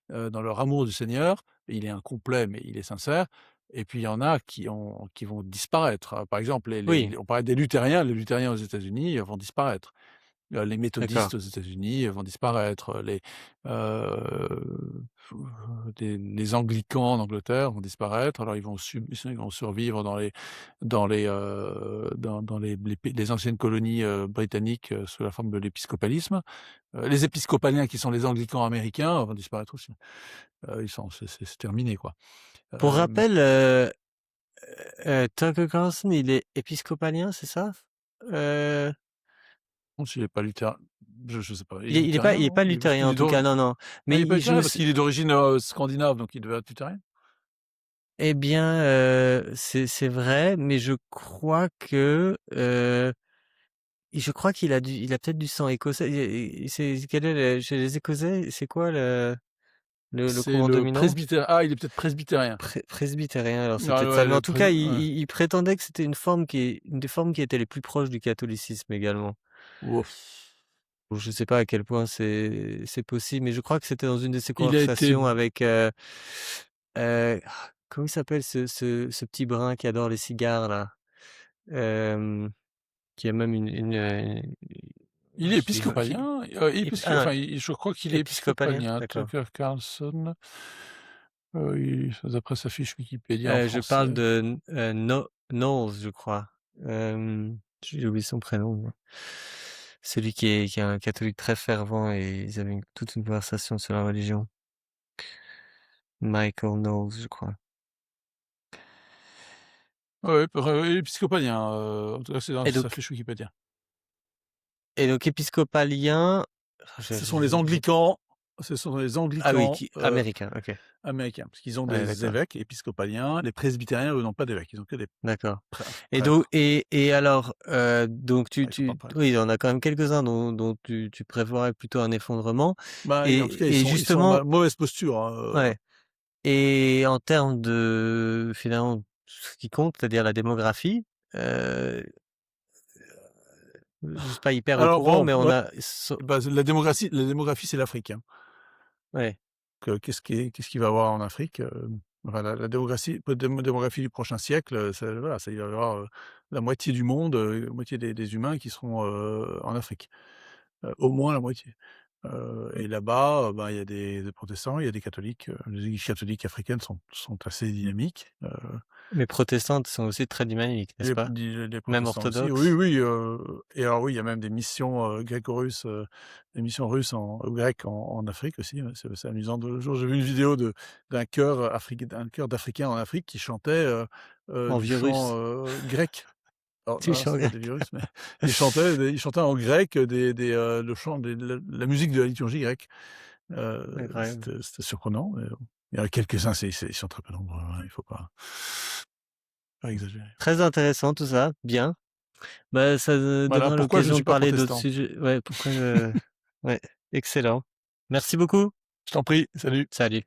dans leur amour du Seigneur. Il est incomplet, mais il est sincère. Et puis il y en a qui vont disparaître. Par exemple, oui, on parlait des luthériens. Les luthériens aux États-Unis vont disparaître. Les d'accord. méthodistes aux États-Unis vont disparaître. Les anglicans en Angleterre vont disparaître. Alors ils vont survivre dans les anciennes colonies britanniques sous la forme de l'épiscopalisme. Les épiscopaliens, qui sont les anglicans américains, vont disparaître aussi. C'est terminé, quoi. Pour Euh, rappel, Tucker Carlson, il est épiscopalien, c'est ça? non, s'il n'est pas luthérien, je ne sais pas. Il est Il luthérien, est non? pas luthérien en tout cas, non, non. Non, il Mais n'est pas je luthérien me parce suis, qu'il est d'origine scandinave, donc il devait être luthérien. eh bien, c'est vrai, mais je crois qu'il a il a peut-être du sang écossais. Quel est chez les Écossais, c'est quoi le C'est courant le dominant? presbytère. Ah, il est peut-être presbytérien. Presbytérien, alors c'est Ah, peut-être ça. ouais, Mais en tout cas, il prétendait que c'était une des formes qui était les plus proches du catholicisme également. Ouf. Bon, je sais pas à quel point c'est possible, mais je crois que c'était dans une de ces Il a été. conversations avec comment il s'appelle ce petit brun qui adore les cigares là, euh, qui a même Il est qui- épiscopalien. ah non, Enfin, je crois qu'il est épiscopalien, épiscopalien. d'accord. Tucker Carlson. D'après sa fiche Wikipédia en Je parle français. de Knowles, je crois. J'ai oublié son prénom, moi. Celui qui est un catholique très fervent et ils avaient toute une conversation sur la religion. Michael Knowles, je crois. Ouais, épiscopalien. En tout cas, c'est dans Et sa donc, fiche Wikipédia. épiscopalien, Ce sont les anglicans. Ce sont les ah oui, anglicans américain, ok. américains, parce qu'ils ont Ouais, des d'accord, évêques épiscopaliens. Les presbytériens, eux, n'ont pas d'évêques. Ils ont que des d'accord. Et donc, prêtres. et alors, donc Enfin, ils sont pas prêtres. oui, il y en a quand même quelques-uns dont tu prévoirais plutôt un effondrement. Bah, en tout cas, Et ils sont en justement, mauvaise posture. Hein, ouais. Et en termes de, finalement, ce qui compte, c'est-à-dire la démographie, euh, je suis pas hyper au Alors courant, bon, mais on ouais, a, bah, la démographie, c'est l'Afrique. Hein. ouais, Qu'est-ce qu'il va y avoir en Afrique enfin, démographie du prochain siècle, voilà, il va y avoir la moitié du monde, la moitié des humains qui seront en Afrique. Au moins la moitié. Et là-bas, ben, il y a des protestants, il y a des catholiques. Les églises catholiques africaines sont assez dynamiques. les protestantes sont aussi très dynamiques, n'est-ce pas? Les Même protestants aussi. Oui, orthodoxes. oui, et alors oui, il y a même des missions, gréco-russes, des missions russes grecques en Afrique aussi, ouais, c'est amusant. De jour, j'ai vu une vidéo d'un chœur d'Africains en Afrique qui chantait, En du vieux chant, russe. grec. Alors Tu non, chantes c'était pas des grec. virus, mais ils chantaient en grec le chant des la musique de la liturgie grecque. Incroyable. C'était surprenant, mais bon. Il y en a quelques-uns, ils sont très peu nombreux, hein, il faut pas exagérer. Très intéressant tout ça, bien. Bah, ça Voilà donnera pourquoi je ne l'occasion suis de pas parler d'autres protestant. sujets. Ouais, pourquoi ouais, excellent. Merci beaucoup. Je t'en prie, salut. Salut.